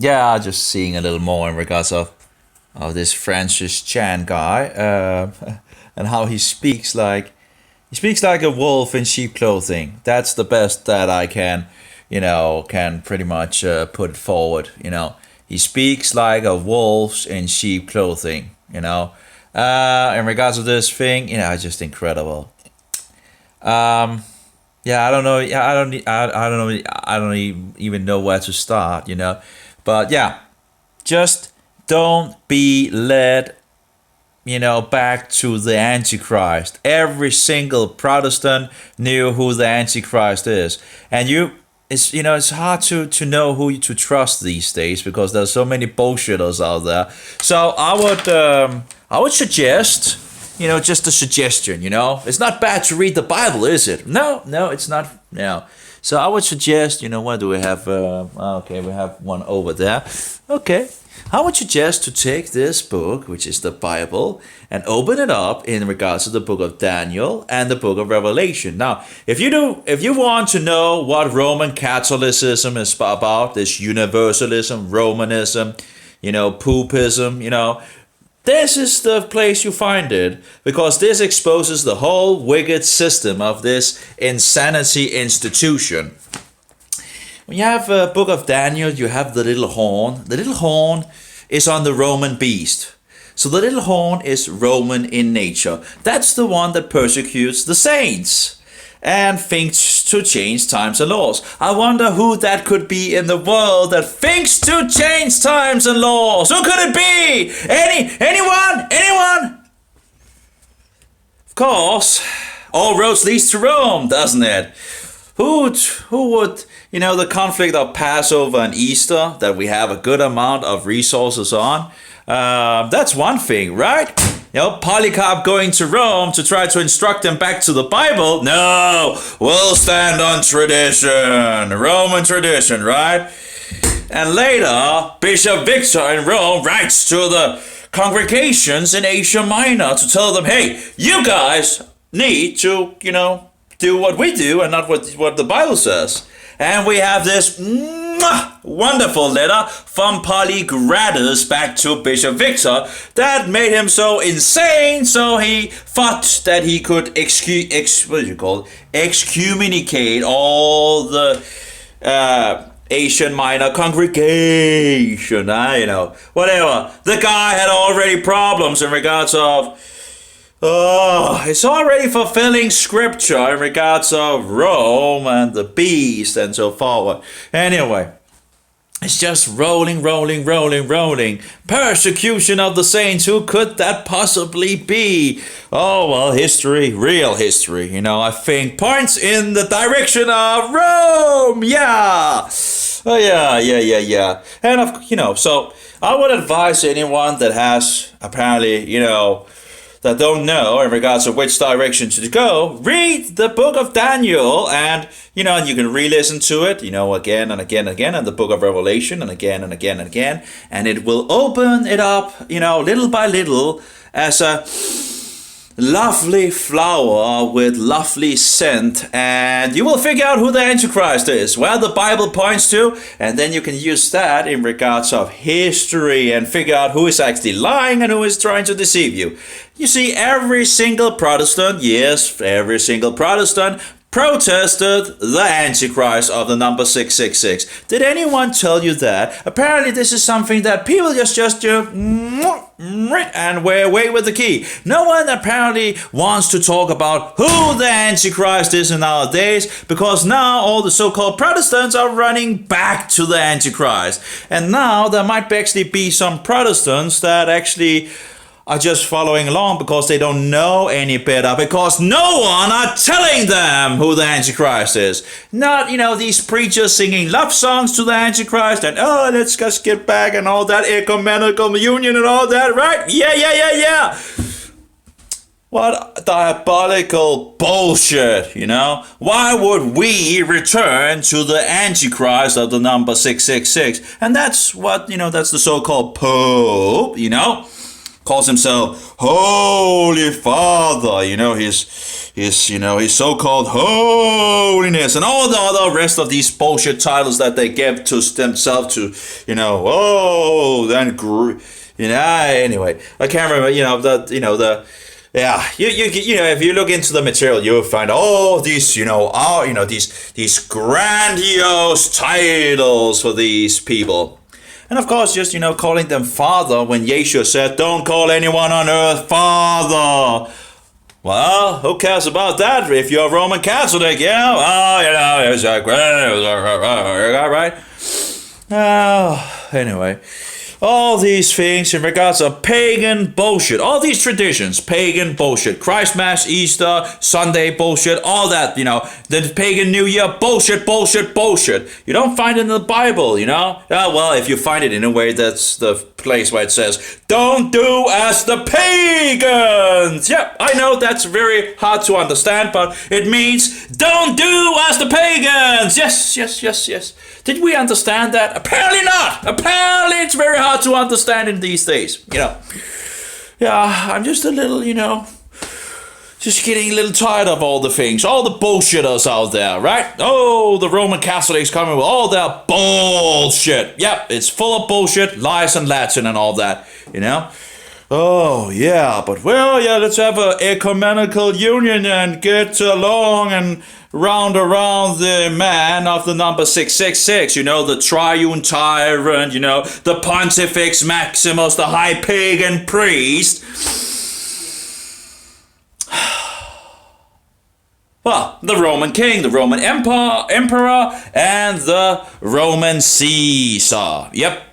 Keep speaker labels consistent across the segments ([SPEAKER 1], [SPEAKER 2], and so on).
[SPEAKER 1] yeah, just seeing a little more in regards of this Francis Chan guy, and how he speaks like a wolf in sheep clothing. That's the best that I can, can pretty much put it forward. He speaks like a wolf in sheep clothing. In regards to this thing, just incredible. Yeah, I don't know. Yeah, I don't know. I don't even know where to start. But yeah, just don't be led, back to the Antichrist. Every single Protestant knew who the Antichrist is, and it's hard to know who to trust these days because there's so many bullshitters out there. So I would suggest, just a suggestion. It's not bad to read the Bible, is it? No, it's not. No. So I would suggest, what do we have? Okay, we have one over there. Okay. I would suggest to take this book, which is the Bible, and open it up in regards to the book of Daniel and the book of Revelation. Now, if you want to know what Roman Catholicism is about, this universalism, Romanism, Popism, this is the place you find it, because this exposes the whole wicked system of this insanity institution. When you have a book of Daniel, you have the little horn. The little horn is on the Roman beast. So the little horn is Roman in nature. That's the one that persecutes the saints and thinks to change times and laws. I wonder who that could be in the world that thinks to change times and laws. Who could it be? Anyone? Of course, all roads leads to Rome, doesn't it? Who would, the conflict of Passover and Easter that we have a good amount of resources on? That's one thing, right? Polycarp going to Rome to try to instruct them back to the Bible. No, we'll stand on tradition, Roman tradition, right? And later, Bishop Victor in Rome writes to the congregations in Asia Minor to tell them, hey, you guys need to, do what we do and not what the Bible says. And we have this wonderful letter from Polygratus back to Bishop Victor that made him so insane, so he thought that he could excommunicate all the Asian Minor congregation. Whatever. The guy had already problems in regards of it's already fulfilling scripture in regards of Rome and the beast and so forward. Anyway, it's just rolling. Persecution of the saints. Who could that possibly be? Oh, well, history, real history, I think points in the direction of Rome. Yeah. Oh, yeah. And, so I would advise anyone that has apparently, that don't know in regards to which direction to go, read the book of Daniel, and you can re-listen to it, again and again and again, and the book of Revelation, and again and again and again, and it will open it up, little by little, as a lovely flower with lovely scent, and you will figure out who the Antichrist is, where the Bible points to, and then you can use that in regards of history and figure out who is actually lying and who is trying to deceive you. You see, every single Protestant protested the Antichrist of the number 666. Did anyone tell you that? Apparently this is something that people just do and wear away with the key. No one apparently wants to talk about who the Antichrist is in nowadays, because now all the so-called Protestants are running back to the Antichrist. And now there might actually be some Protestants that actually are just following along because they don't know any better, because no one are telling them who the Antichrist is. Not, these preachers singing love songs to the Antichrist and, let's just get back and all that ecumenical union and all that, right? Yeah. What diabolical bullshit, Why would we return to the Antichrist of the number 666? And that's what, that's the so-called Pope, calls himself Holy Father. His so-called holiness and all the other rest of these bullshit titles that they give to themselves to, anyway, I can't remember, yeah, if you look into the material, you'll find all these, these grandiose titles for these people. And of course, just, calling them Father when Yeshua said, don't call anyone on earth Father. Well, who cares about that if you're a Roman Catholic, yeah? It's like, right? Anyway. All these things in regards of pagan bullshit. All these traditions, pagan bullshit. Christ Mass, Easter, Sunday bullshit, all that, the pagan New Year, bullshit. You don't find it in the Bible, well, if you find it in a way, that's the place where it says, don't do as the pagans. Yep, I know that's very hard to understand, but it means don't do as the pagans. Yes. Did we understand that? Apparently not. Apparently it's very hard to understand in these days, Yeah, I'm just a little, just getting a little tired of all the things, all the bullshitters out there, right? Oh, the Roman Catholics coming with all their bullshit. Yep, it's full of bullshit, lies and Latin and all that, Oh, yeah, but let's have an ecumenical union and get along and round around the man of the number 666, the triune tyrant, the Pontifex Maximus, the high pagan priest. Well, the Roman king, the Roman emperor, and the Roman Caesar. Yep.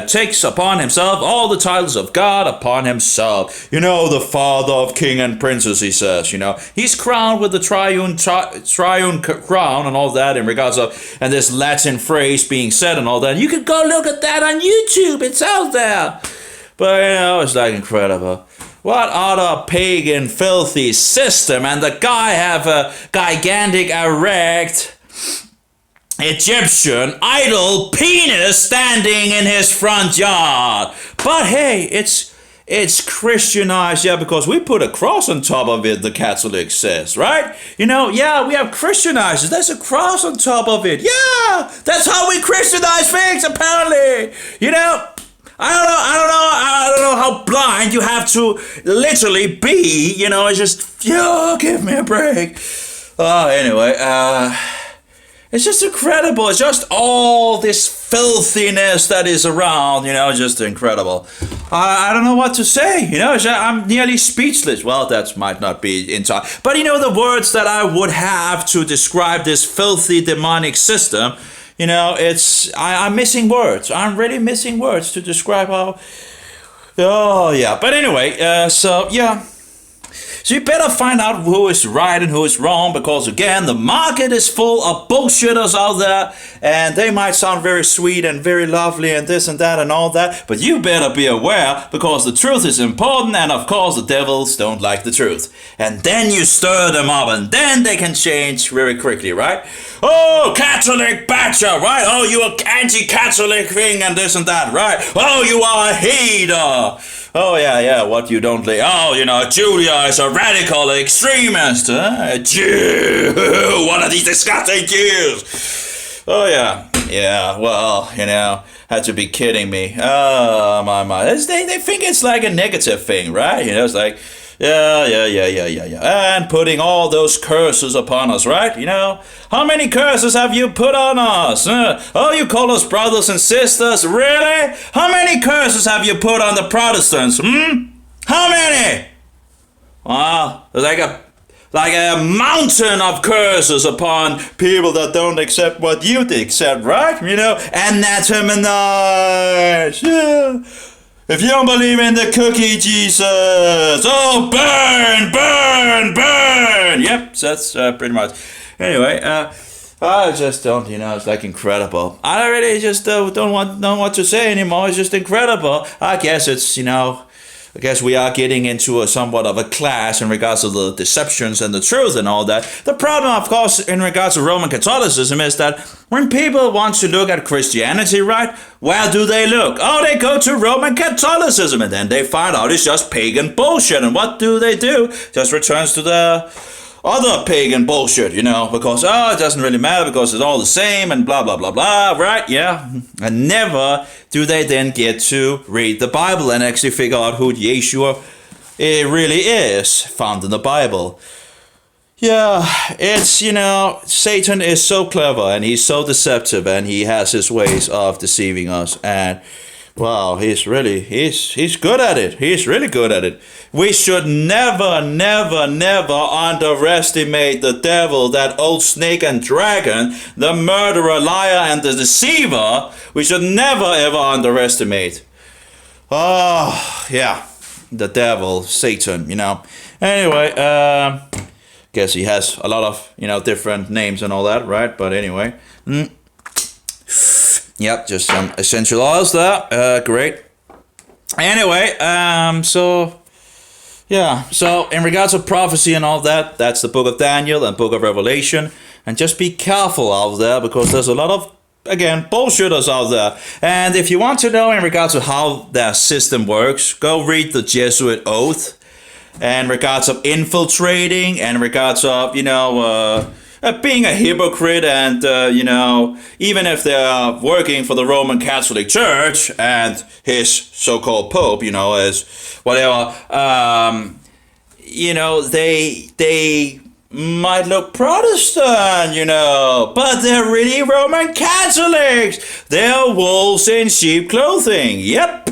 [SPEAKER 1] Takes upon himself all the titles of God upon himself. The father of king and princes, he says, He's crowned with the triune crown and all that in regards of, and this Latin phrase being said and all that. You could go look at that on YouTube. It's out there. But, it's like incredible. What other pagan, filthy system? And the guy have a gigantic, erect Egyptian idol penis standing in his front yard. But hey, it's Christianized, because we put a cross on top of it, the Catholic says, right? We have Christianized it. There's a cross on top of it. Yeah, that's how we Christianize things, apparently. I don't know how blind you have to literally be, it's just, give me a break. Anyway, it's just incredible. It's just all this filthiness that is around, just incredible. I don't know what to say, I'm nearly speechless. Well, that might not be entire. But the words that I would have to describe this filthy demonic system, I'm missing words. I'm really missing words to describe how. Oh, yeah. But anyway, so you better find out who is right and who is wrong, because again, the market is full of bullshitters out there, and they might sound very sweet and very lovely and this and that and all that, but you better be aware, because the truth is important, and of course the devils don't like the truth. And then you stir them up, and then they can change very quickly, right? Oh, Catholic badger, right? Oh, you are anti-Catholic thing and this and that, right? Oh, you are a hater. Oh, yeah, what you don't like. Oh, Julia is a radical extremist. A Jew. One of these disgusting Jews. Oh, yeah, well, had to be kidding me. Oh, my. They think it's like a negative thing, right? It's like, yeah. And putting all those curses upon us, right? How many curses have you put on us? Oh, you call us brothers and sisters? Really? How many curses have you put on the Protestants? How many? Wow, like a mountain of curses upon people that don't accept what you accept, right? Anatomized. Yeah. If you don't believe in the cookie Jesus, oh, burn! Yep, so that's pretty much. Anyway, I just don't, it's like incredible. I really just don't want to say anymore. It's just incredible. I guess it's, I guess we are getting into a somewhat of a clash in regards to the deceptions and the truth and all that. The problem, of course, in regards to Roman Catholicism is that when people want to look at Christianity, right, where do they look? Oh, they go to Roman Catholicism, and then they find out it's just pagan bullshit. And what do? Just returns to the other pagan bullshit, because, it doesn't really matter because it's all the same and blah, blah, blah, blah, right? Yeah. And never do they then get to read the Bible and actually figure out who Yeshua really is, found in the Bible. Yeah, it's, Satan is so clever and he's so deceptive and he has his ways of deceiving us. And wow, he's good at it. He's really good at it. We should never, never, never underestimate the devil, that old snake and dragon, the murderer, liar, and the deceiver. We should never, ever underestimate. Oh, yeah, the devil, Satan, Anyway, guess he has a lot of, different names and all that, right? But anyway. Yep, just some essential oils there. Great. Anyway, so in regards to prophecy and all that, that's the book of Daniel and book of Revelation. And just be careful out there because there's a lot of, again, bullshitters out there. And if you want to know in regards to how their system works, go read the Jesuit Oath. And regards of infiltrating and regards of, being a hypocrite and, even if they're working for the Roman Catholic Church and his so-called Pope, as whatever, they might look Protestant, but they're really Roman Catholics. They're wolves in sheep clothing. Yep.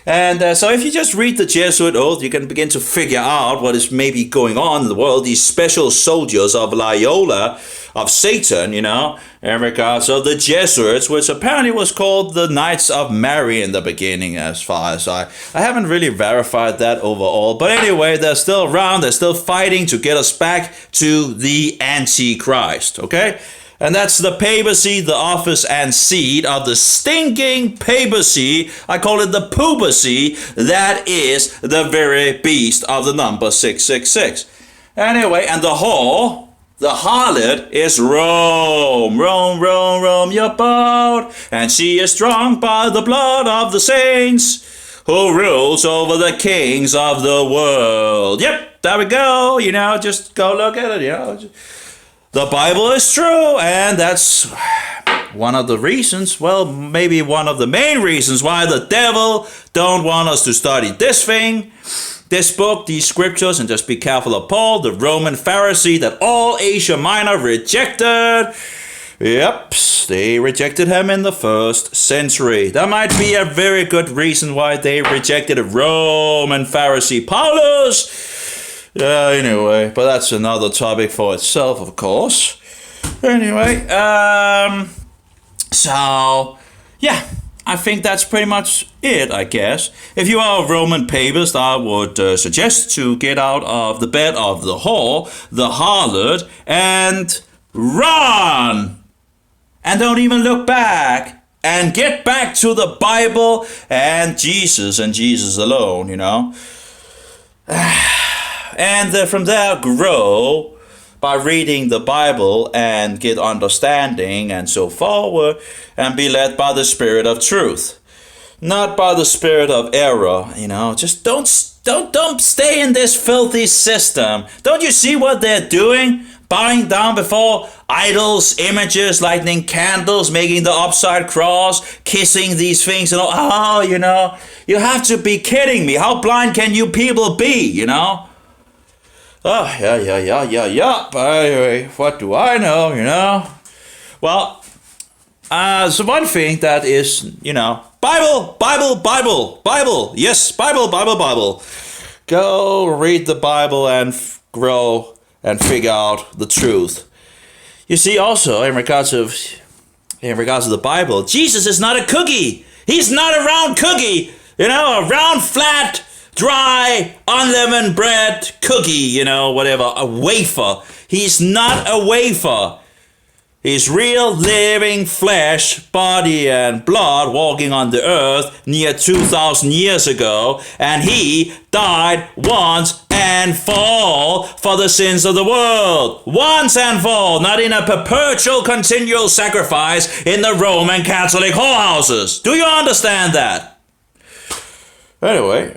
[SPEAKER 1] And so if you just read the Jesuit Oath, you can begin to figure out what is maybe going on in the world. These special soldiers of Loyola, of Satan, in regards of the Jesuits, which apparently was called the Knights of Mary in the beginning, as far as I haven't really verified that overall. But anyway, they're still around. They're still fighting to get us back to the Antichrist, okay? And that's the papacy, the office and seat of the stinking papacy. I call it the poopacy. That is the very beast of the number 666. Anyway, and the harlot is Rome. Rome, Rome, Rome, your boat. And she is strong by the blood of the saints, who rules over the kings of the world. Yep, there we go. Just go look at it, The Bible is true, and that's one of the reasons, maybe one of the main reasons why the devil don't want us to study this book, these scriptures, and just be careful of Paul, the Roman Pharisee that all Asia Minor rejected. Yep, they rejected him in the first century. That might be a very good reason why they rejected a Roman Pharisee, Paulus. Anyway, but that's another topic for itself, of course. Anyway, so, yeah, I think that's pretty much it, I guess. If you are a Roman papist, I would suggest to get out of the bed of the whore, the harlot, and run! And don't even look back. And get back to the Bible and Jesus alone, And from there, grow by reading the Bible and get understanding and so forward, and be led by the Spirit of truth, not by the spirit of error. Just don't stay in this filthy system. Don't you see what they're doing? Bowing down before idols, images, lighting candles, making the upside cross, kissing these things, you have to be kidding me. How blind can you people be, Oh, yeah. But anyway, what do I know, Well, so one thing that is, Bible. Yes, Bible. Go read the Bible and grow and figure out the truth. You see, also, in regards to the Bible, Jesus is not a cookie. He's not a round cookie, a round, flat, dry, unleavened bread cookie, whatever, a wafer. He's not a wafer. His real living flesh, body and blood walking on the earth near 2,000 years ago, and he died once and for all for the sins of the world. Once and for all, not in a perpetual continual sacrifice in the Roman Catholic whorehouses. Do you understand that? Anyway,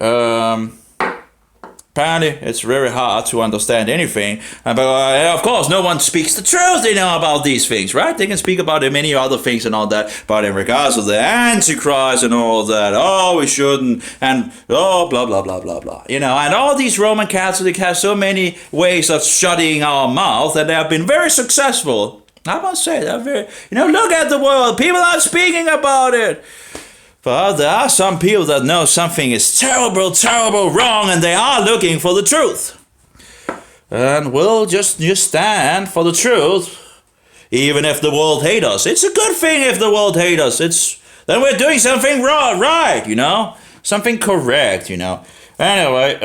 [SPEAKER 1] apparently, it's very hard to understand anything. But of course, no one speaks the truth, about these things, right? They can speak about many other things and all that. But in regards to the Antichrist and all that, oh, we shouldn't, and oh, blah, blah, blah, blah, blah. And all these Roman Catholics have so many ways of shutting our mouth, and they have been very successful. I must say, they're very, look at the world. People are speaking about it. But there are some people that know something is terrible, terrible wrong, and they are looking for the truth. And we'll just stand for the truth, even if the world hates us. It's a good thing if the world hates us. Then we're doing something right, something correct, Anyway,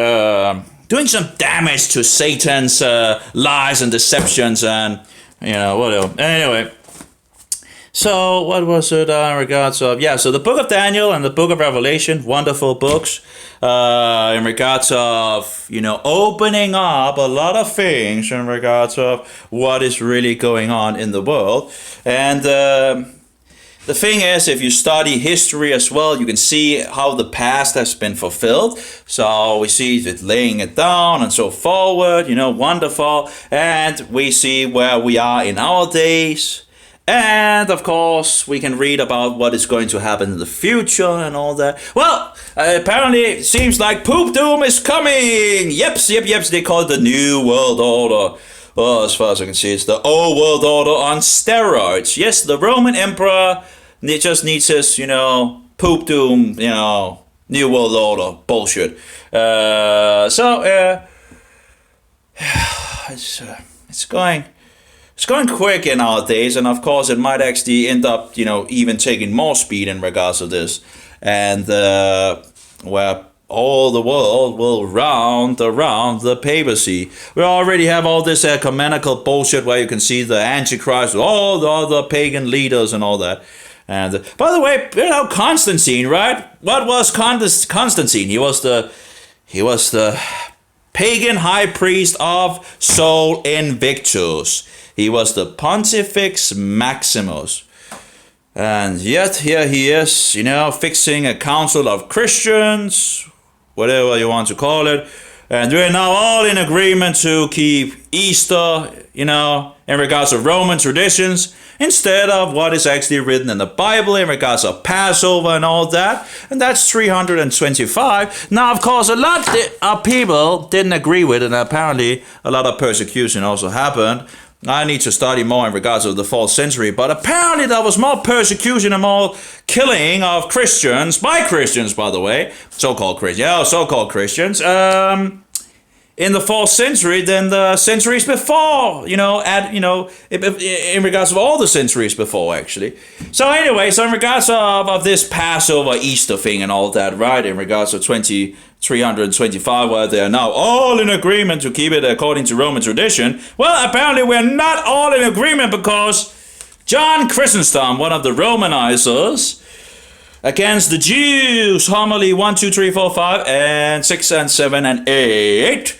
[SPEAKER 1] doing some damage to Satan's lies and deceptions and, whatever. Anyway. So, what was it in regards of... Yeah, so the Book of Daniel and the Book of Revelation, wonderful books. In regards of, opening up a lot of things in regards of what is really going on in the world. And the thing is, if you study history as well, you can see how the past has been fulfilled. So we see it laying it down and so forward, wonderful. And we see where we are in our days. And, of course, we can read about what is going to happen in the future and all that. Well, apparently it seems like poop doom is coming. Yep. They call it the New World Order. Well, as far as I can see, it's the old world order on steroids. Yes, the Roman Emperor just needs his, poop doom, New World Order bullshit. It's going... It's going quick in our days, and of course it might actually end up, even taking more speed in regards to this. And where all the world will round around the papacy. We already have all this ecumenical bullshit where you can see the Antichrist, all the other pagan leaders and all that. And by the way, Constantine, right? What was Constantine? He was the pagan high priest of Sol Invictus. He was the Pontifex Maximus. And yet here he is, fixing a council of Christians, whatever you want to call it. And we're now all in agreement to keep Easter, in regards to Roman traditions, instead of what is actually written in the Bible in regards of Passover and all that. And that's 325. Now, of course, a lot of people didn't agree with it, and apparently a lot of persecution also happened. I need to study more in regards of the 4th century, but apparently there was more persecution and more killing of Christians, by Christians, by the way, so-called Christians, in the 4th century than the centuries before, in regards of all the centuries before, actually. So anyway, in regards of this Passover Easter thing and all that, right, in regards of 325, where they are now all in agreement to keep it according to Roman tradition. Well, apparently we're not all in agreement, because John Chrysostom, one of the Romanizers, against the Jews, homily 1, 2, 3, 4, 5, and 6, and 7, and 8,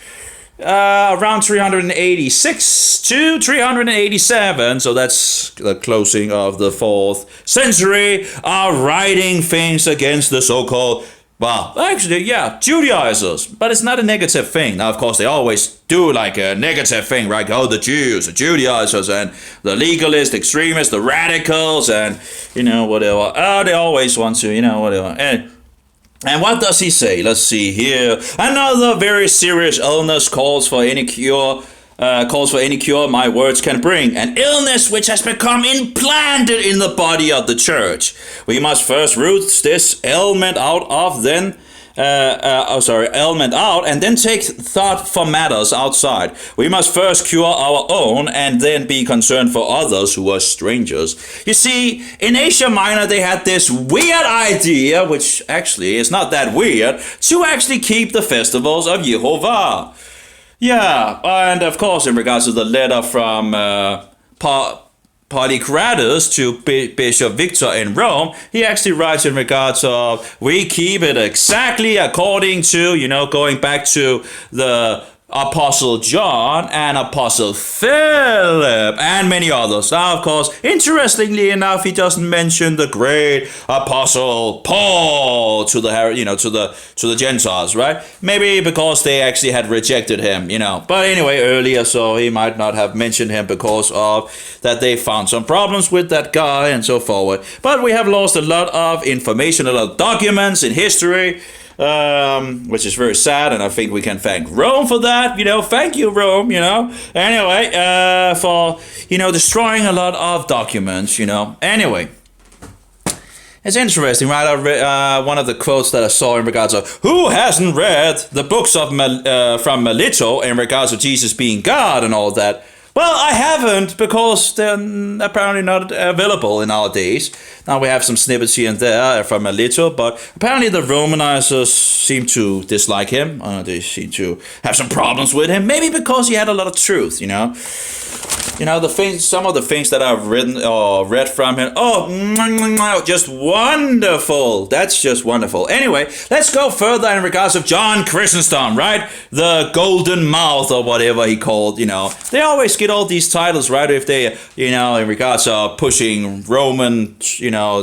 [SPEAKER 1] around 386 to 387, so that's the closing of the 4th century, are writing things against the so-called, Judaizers. But it's not a negative thing. Now, of course, they always do like a negative thing, right? Oh, the Jews, the Judaizers, and the legalists, extremists, the radicals, and, whatever. Oh, they always want to, whatever. And what does he say? Let's see here. Another very serious illness calls for any cure my words can bring. An illness which has become implanted in the body of the church. We must first root this ailment out, and then take thought for matters outside. We must first cure our own, and then be concerned for others who are strangers. You see, in Asia Minor, they had this weird idea, which actually is not that weird, to actually keep the festivals of Jehovah. Yeah, and of course, in regards to the letter from Polycrates to Bishop Victor in Rome, he actually writes in regards of, we keep it exactly according to, going back to the Apostle John and Apostle Philip and many others. Now, of course, interestingly enough, he doesn't mention the great Apostle Paul to the Gentiles, right? Maybe because they actually had rejected him, But anyway, earlier, so he might not have mentioned him because of that they found some problems with that guy and so forward. But we have lost a lot of information, a lot of documents in history. Which is very sad, and I think we can thank Rome for that. Thank you, Rome. Anyway, for destroying a lot of documents. Anyway, it's interesting, right? I read one of the quotes that I saw in regards of who hasn't read the books of from Melito in regards of Jesus being God and all that. Well, I haven't, because they're apparently not available in our days. Now we have some snippets here and there from Melito, but apparently the Romanizers seem to dislike him. They seem to have some problems with him. Maybe because he had a lot of truth, some of the things that I've written or read from him. Oh, just wonderful. That's just wonderful. Anyway, let's go further in regards of John Chrysostom, right? The golden mouth or whatever he called, They always get all these titles, right? If they, in regards of pushing Roman,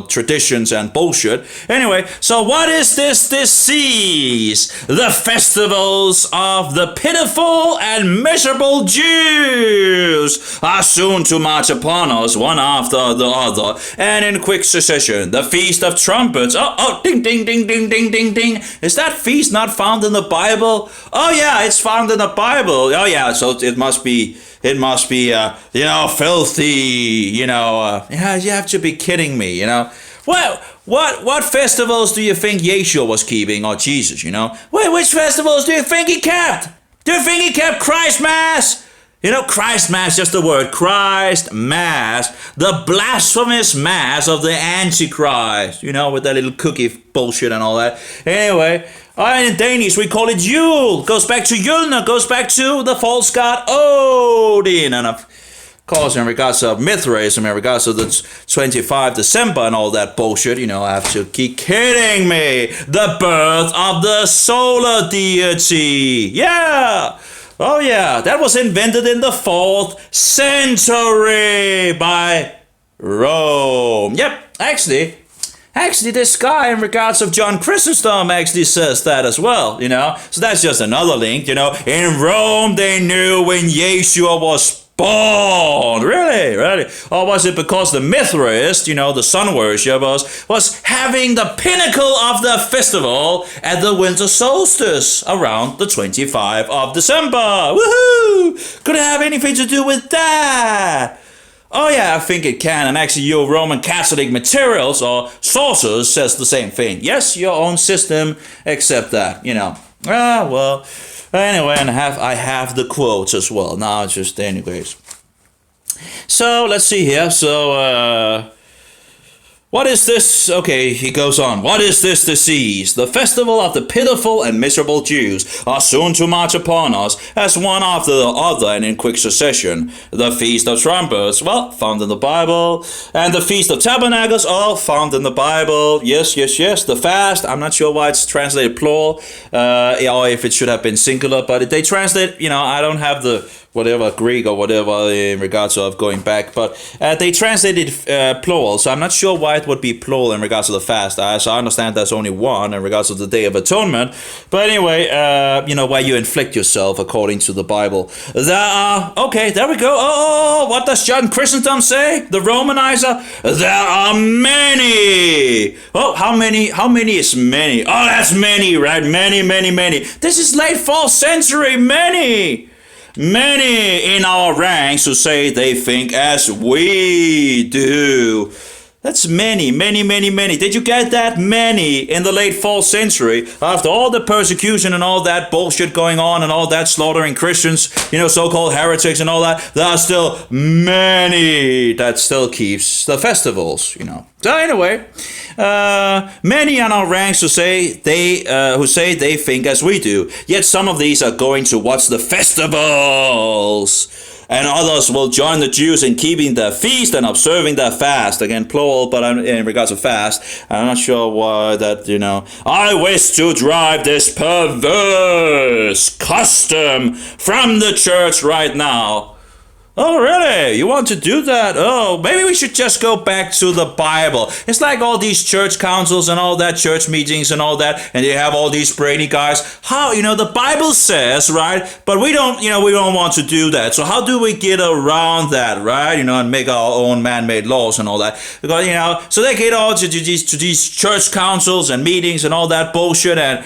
[SPEAKER 1] traditions and bullshit. Anyway, so what is this disease? The festivals of the pitiful and miserable Jews are soon to march upon us, one after the other, and in quick succession. The Feast of Trumpets. Oh, ding, ding, ding, ding, ding, ding, ding. Is that feast not found in the Bible? Oh, yeah, it's found in the Bible. Oh, yeah, so it must be, filthy, you have to be kidding me, What festivals do you think Yeshua was keeping, or Jesus, Wait, which festivals do you think he kept? Do you think he kept Christ Mass? Christ Mass, just the word, Christ Mass, the blasphemous Mass of the Antichrist, with that little cookie bullshit and all that. Anyway, in Danish we call it Yule, goes back to Yulna, goes back to the false god Odin, and of course in regards of Mithraism, in regards to the 25 December and all that bullshit, I have to keep kidding me, the birth of the solar deity, yeah! Oh yeah, that was invented in the 4th century by Rome. Yep, actually, this guy in regards of John Chrysostom actually says that as well, So that's just another link, In Rome, they knew when Yeshua was born. Really? Or was it because the Mithraists, the sun worshippers, was having the pinnacle of the festival at the winter solstice around the 25th of December? Woohoo! Could it have anything to do with that? Oh yeah, I think it can, and actually your Roman Catholic materials or sources says the same thing. Yes, your own system accept that, well... Anyway, and I have the quotes as well. Now it's just anyways. So let's see here. So what is this? Okay, he goes on. What is this disease? The festival of the pitiful and miserable Jews are soon to march upon us, as one after the other and in quick succession. The Feast of Trumpets, well, found in the Bible. And the Feast of Tabernacles, all found in the Bible. Yes. The fast, I'm not sure why it's translated plural, or if it should have been singular, but they translate, I don't have the whatever Greek or whatever in regards of going back, but they translated plural, so I'm not sure why it would be plural in regards to the fast. So I understand there's only one in regards to the Day of Atonement, but anyway, where you inflict yourself according to the Bible. There we go. Oh, what does John Chrysostom say? The Romanizer? There are many. Oh, how many? How many is many? Oh, that's many, right? Many. This is late 4th century, many in our ranks who say they think as we do. That's many. Did you get that? Many in the late 4th century, after all the persecution and all that bullshit going on and all that slaughtering Christians, so-called heretics and all that, there are still many that still keeps the festivals, So anyway, many in our ranks who say they think as we do. Yet some of these are going to watch the festivals and others will join the Jews in keeping their feast and observing their fast. Again, plural, but in regards to fast, I'm not sure why that, I wish to drive this perverse custom from the church right now. Oh, really? You want to do that? Oh, maybe we should just go back to the Bible. It's like all these church councils and all that, church meetings and all that, and you have all these brainy guys. How, the Bible says, right? But we don't want to do that. So how do we get around that, right? And make our own man-made laws and all that. Because, so they get all to these church councils and meetings and all that bullshit and,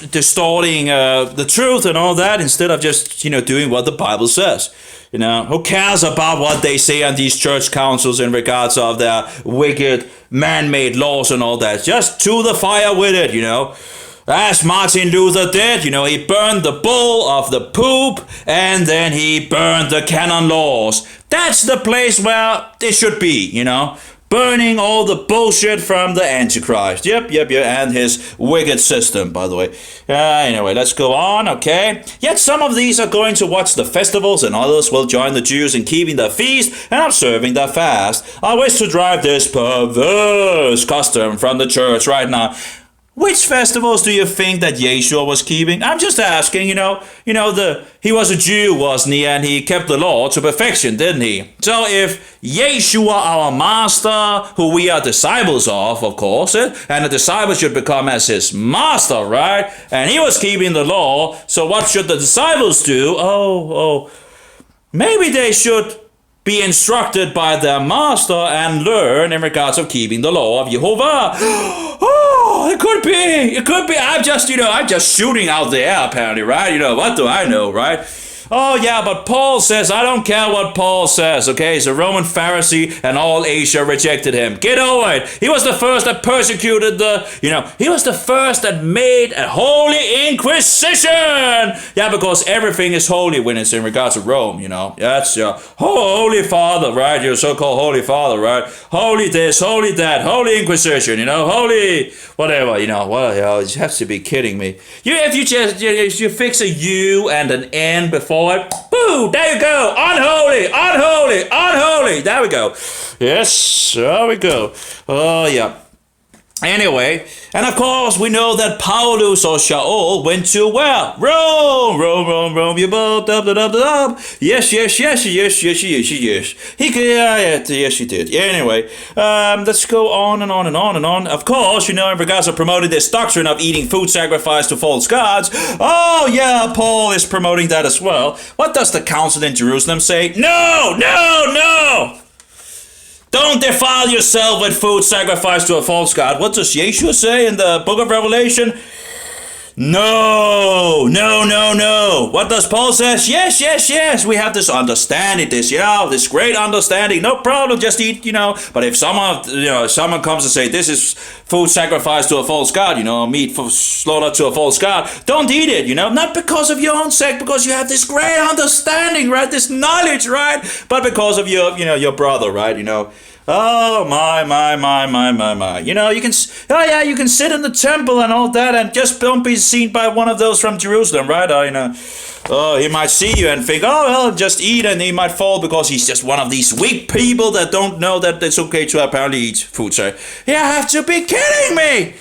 [SPEAKER 1] distorting the truth and all that instead of just, doing what the Bible says. Who cares about what they say on these church councils in regards of their wicked man-made laws and all that? Just to the fire with it, As Martin Luther did, he burned the bull of the poop and then he burned the canon laws. That's the place where it should be, Burning all the bullshit from the Antichrist. Yep, and his wicked system, by the way. Anyway, let's go on, okay? Yet some of these are going to watch the festivals, and others will join the Jews in keeping their feast and observing their fast. I wish to drive this perverse custom from the church right now. Which festivals do you think that Yeshua was keeping? I'm just asking, he was a Jew, wasn't he? And he kept the law to perfection, didn't he? So if Yeshua, our master, who we are disciples of course, and the disciples should become as his master, right? And he was keeping the law, so what should the disciples do? Maybe they should be instructed by their master and learn in regards of keeping the law of Jehovah. It could be. I'm just shooting out the air, apparently, right? What do I know, right? Oh, yeah, but Paul says, I don't care what Paul says, okay? He's a Roman Pharisee, and all Asia rejected him. Get over it. He was the first that persecuted he was the first that made a holy inquisition. Yeah, because everything is holy when it's in regards to Rome, That's your holy father, right? Your so-called holy father, right? Holy this, holy that, holy inquisition, holy whatever, Well, you have to be kidding me. If you fix a U and an N before it, boo, there you go. Unholy. There we go. Yes, there we go. Oh, yeah. Anyway, and of course we know that Paulus or Shaul went to where? Rome, you both, Yes. He could, yes, he did. Anyway, let's go on and on and on and on. Of course, in regards to promoting this doctrine of eating food sacrificed to false gods. Oh, yeah, Paul is promoting that as well. What does the council in Jerusalem say? No! Don't defile yourself with food sacrificed to a false god. What does Yeshua say in the book of Revelation? No. What does Paul say? Yes. We have this understanding, this great understanding. No problem, just eat, But if someone comes and say, this is food sacrificed to a false god, meat slaughtered to a false god, don't eat it, Not because of your own sake, because you have this great understanding, right? This knowledge, right? But because of your brother, right? Oh, my. You can sit in the temple and all that and just don't be seen by one of those from Jerusalem, right? He might see you and think, just eat, and he might fall because he's just one of these weak people that don't know that it's okay to apparently eat food. So, you have to be kidding me!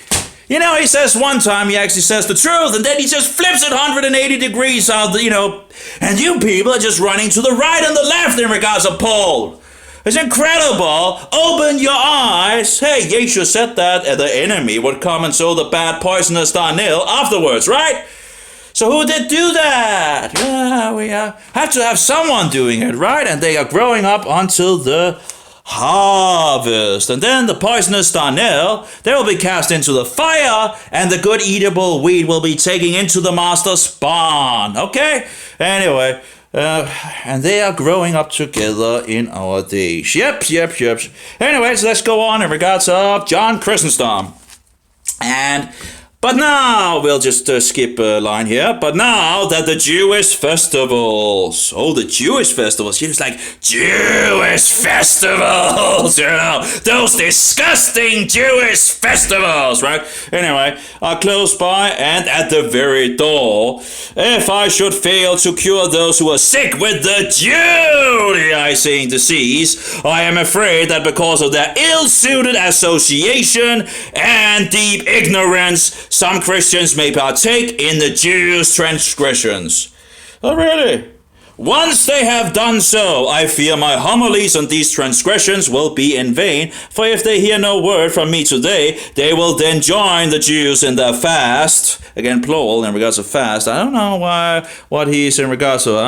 [SPEAKER 1] He says one time, he actually says the truth, and then he just flips it 180 degrees out, and you people are just running to the right and the left in regards to Paul. It's incredible. Open your eyes. Hey, Yeshua said that the enemy would come and sow the bad poisonous darnel afterwards, right? So who did do that? Yeah, we have to have someone doing it, right? And they are growing up until the harvest. And then the poisonous darnel, they will be cast into the fire, and the good eatable wheat will be taken into the master's barn. Okay? Anyway. And they are growing up together in our days. Yep. Anyways, let's go on in regards of John Chrysostom. And But now, we'll just skip a line here. But now that the Jewish festivals, the Jewish festivals, it's like Jewish festivals, those disgusting Jewish festivals, right? Anyway, are close by and at the very door. If I should fail to cure those who are sick with the Judaizing disease, I am afraid that because of their ill-suited association and deep ignorance, some Christians may partake in the Jews' transgressions. Oh, really? Once they have done so, I fear my homilies on these transgressions will be in vain, for if they hear no word from me today, they will then join the Jews in their fast. Again, plural in regards to fast. I don't know what he's in regards to.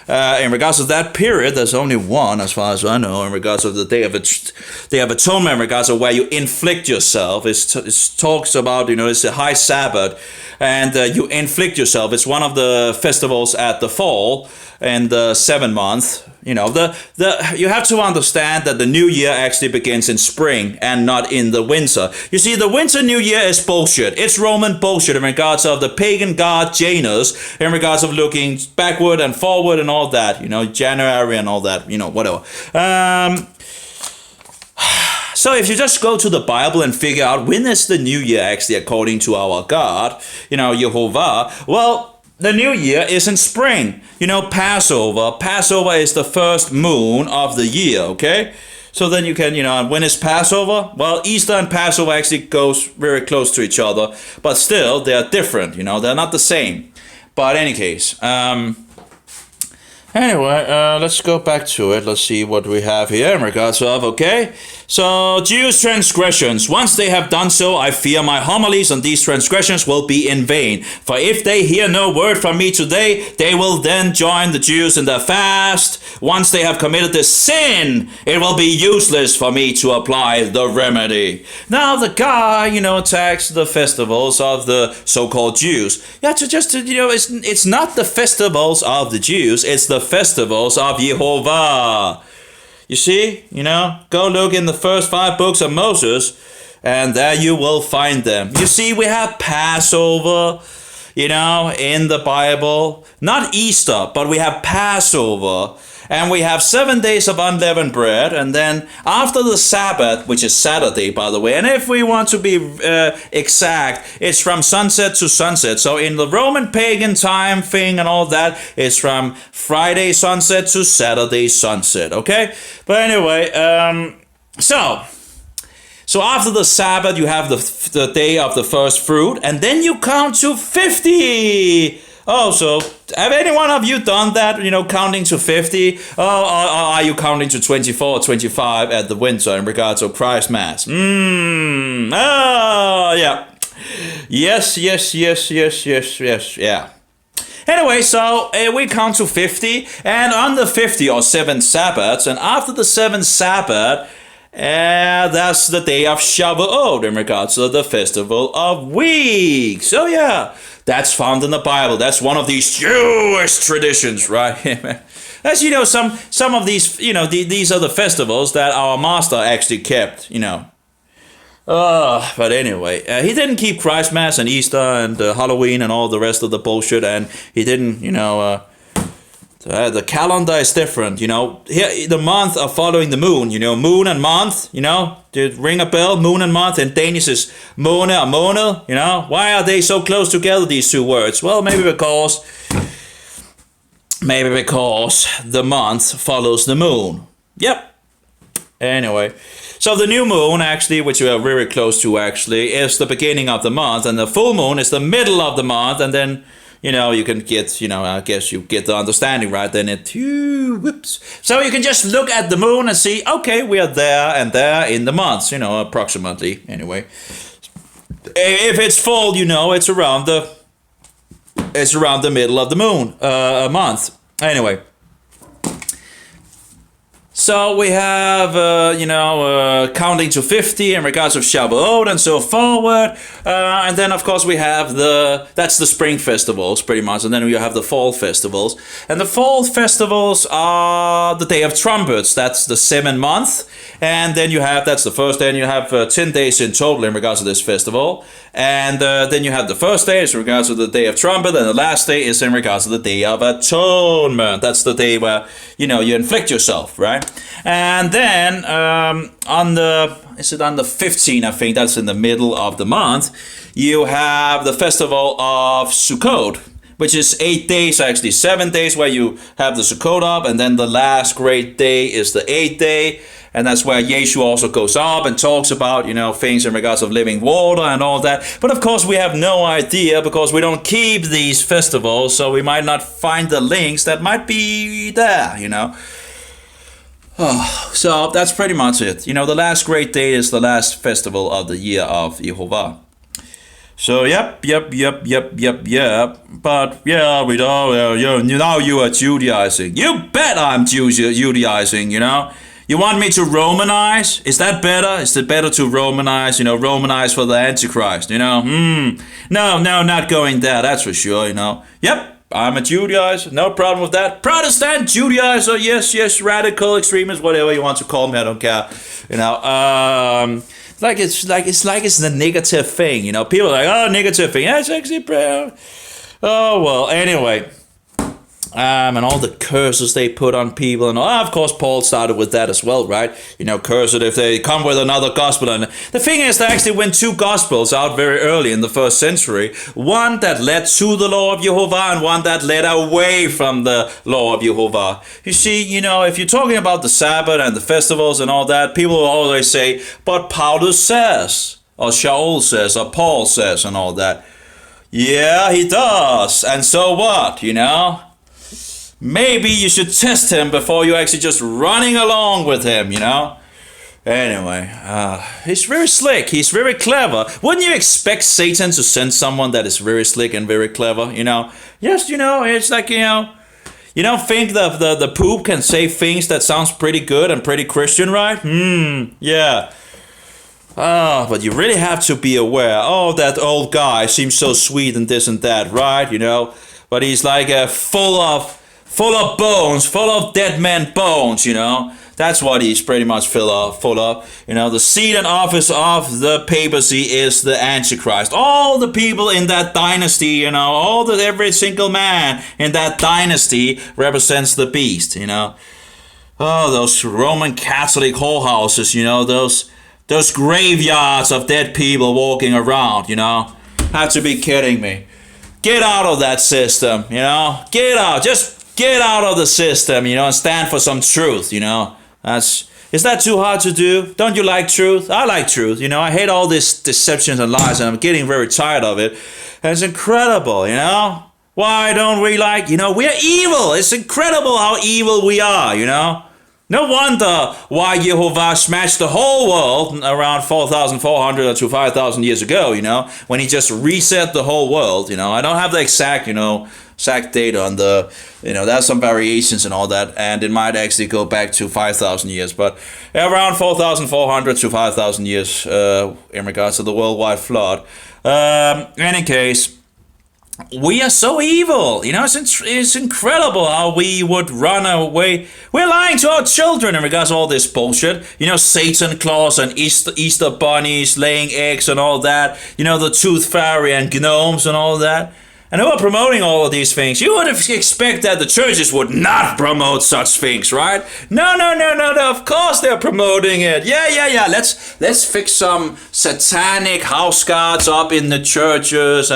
[SPEAKER 1] In regards to that period, there's only one, as far as I know, in regards of the Day of Atonement, in regards of where you inflict yourself. It talks about, it's a high Sabbath, and you inflict yourself. It's one of the festivals at the fall and the 7th month. You have to understand that the new year actually begins in spring and not in the winter. You see, the winter new year is bullshit. It's Roman bullshit in regards of the pagan god Janus, in regards of looking backward and forward and all that, January and all that, whatever. So if you just go to the Bible and figure out when is the new year actually according to our God, Yehovah, well, the new year is in spring. Passover. Passover is the first moon of the year, okay? So then you can, when is Passover? Well, Easter and Passover actually goes very close to each other, but still, they are different, they're not the same. But in any case, anyway, let's go back to it. Let's see what we have here in regards of, okay? So, Jews' transgressions. Once they have done so, I fear my homilies on these transgressions will be in vain. For if they hear no word from me today, they will then join the Jews in their fast. Once they have committed this sin, it will be useless for me to apply the remedy. Now, the guy, attacks the festivals of the so-called Jews. It's not the festivals of the Jews, it's the festivals of Yehovah. You see, go look in the first 5 books of Moses, and there you will find them. You see, we have Passover, in the Bible. Not Easter, but we have Passover. And we have 7 days of unleavened bread. And then after the Sabbath, which is Saturday, by the way. And if we want to be exact, it's from sunset to sunset. So in the Roman pagan time thing and all that, it's from Friday sunset to Saturday sunset. Okay? But anyway, so after the Sabbath, you have the day of the first fruit. And then you count to 50. Oh, so have any one of you done that, counting to 50? Or are you counting to 24 or 25 at the winter in regards to Christ Mass? Yeah. Yes, yeah. Anyway, so we count to 50, and on the 50 or 7 Sabbaths, and after the 7th Sabbath, that's the day of Shavuot in regards to the festival of weeks. So yeah, that's found in the Bible. That's one of these Jewish traditions, right? As you know, some of these, these are the festivals that our master actually kept, But anyway, he didn't keep Christ Mass and Easter and Halloween and all the rest of the bullshit, and he didn't, the calendar is different, Here, the month are following the moon, moon and month, Did ring a bell? Moon and month. In Danish is måne and måned, Why are they so close together, these two words? Well, maybe because the month follows the moon. Yep. Anyway, so the new moon, actually, which we are very close to, actually, is the beginning of the month, and the full moon is the middle of the month, and then you can get, I guess you get the understanding, right? Then whoops. So you can just look at the moon and see, okay, we are there and there in the months, approximately, anyway. If it's full, it's around the middle of the moon, a month. Anyway. So we have, counting to 50 in regards of Shavuot and so forward. And then, of course, we have that's the spring festivals, pretty much. And then we have the fall festivals. And the fall festivals are the Day of Trumpets. That's the 7th month. And then that's the first day, and you have 10 days in total in regards to this festival. And then you have the first day is in regards to the Day of Trumpet, and the last day is in regards to the Day of Atonement. That's the day where, you inflict yourself, right? And then on the 15th, I think that's in the middle of the month, you have the festival of Sukkot, which is 8 days, actually 7 days where you have the Sukkot up, and then the last great day is the 8th day. And that's where Yeshua also goes up and talks about, things in regards of living water and all that. But of course, we have no idea because we don't keep these festivals, so we might not find the links that might be there, Oh, so that's pretty much it. The last great day is the last festival of the year of Yehovah. So, yep. But, yeah, we don't, now you are Judaizing. You bet I'm Judaizing, You want me to Romanize? Is that better? Is it better to Romanize? Romanize for the Antichrist, No, not going there, that's for sure, Yep, I'm a Judaizer, no problem with that. Protestant, Judaizer, yes, radical, extremist, whatever you want to call me, I don't care. It's the negative thing, People are like, oh, negative thing, that's actually prayer. Oh, well, anyway. And all the curses they put on people, and of course Paul started with that as well, right? Curse it if they come with another gospel. And the thing is, there actually went 2 gospels out very early in the 1st century. One that led to the law of Jehovah, and one that led away from the law of Jehovah. You see, if you're talking about the Sabbath and the festivals and all that, people will always say, but Paulus says, or Shaul says, or Paul says, and all that. Yeah, he does. And so what, Maybe you should test him before you actually just running along with him, Anyway, he's very slick. He's very clever. Wouldn't you expect Satan to send someone that is very slick and very clever, Yes, it's like, you don't think the poop can say things that sounds pretty good and pretty Christian, right? Yeah. But you really have to be aware. Oh, that old guy seems so sweet and this and that, right? But he's like full of bones, full of dead man bones, That's what he's pretty much full of. The seat and office of the papacy is the Antichrist. All the people in that dynasty, every single man in that dynasty represents the beast, Oh, those Roman Catholic whorehouses, those graveyards of dead people walking around, Have to be kidding me. Get out of that system, Get out. Just get out of the system, and stand for some truth, Is that too hard to do? Don't you like truth? I like truth, I hate all these deceptions and lies, and I'm getting very tired of it. And it's incredible, Why don't we we're evil. It's incredible how evil we are, No wonder why Jehovah smashed the whole world around 4,400 to 5,000 years ago, when he just reset the whole world, I don't have the exact, exact data on the, there's some variations and all that, and it might actually go back to 5,000 years, but around 4,400 to 5,000 years in regards to the worldwide flood. Any case, we are so evil, it's incredible how we would run away. We're lying to our children in regards to all this bullshit. Santa Claus and Easter bunnies laying eggs and all that. The tooth fairy and gnomes and all that. And who are promoting all of these things? You would expect that the churches would not promote such things, right? No. Of course they're promoting it. Yeah. Let's fix some satanic house guards up in the churches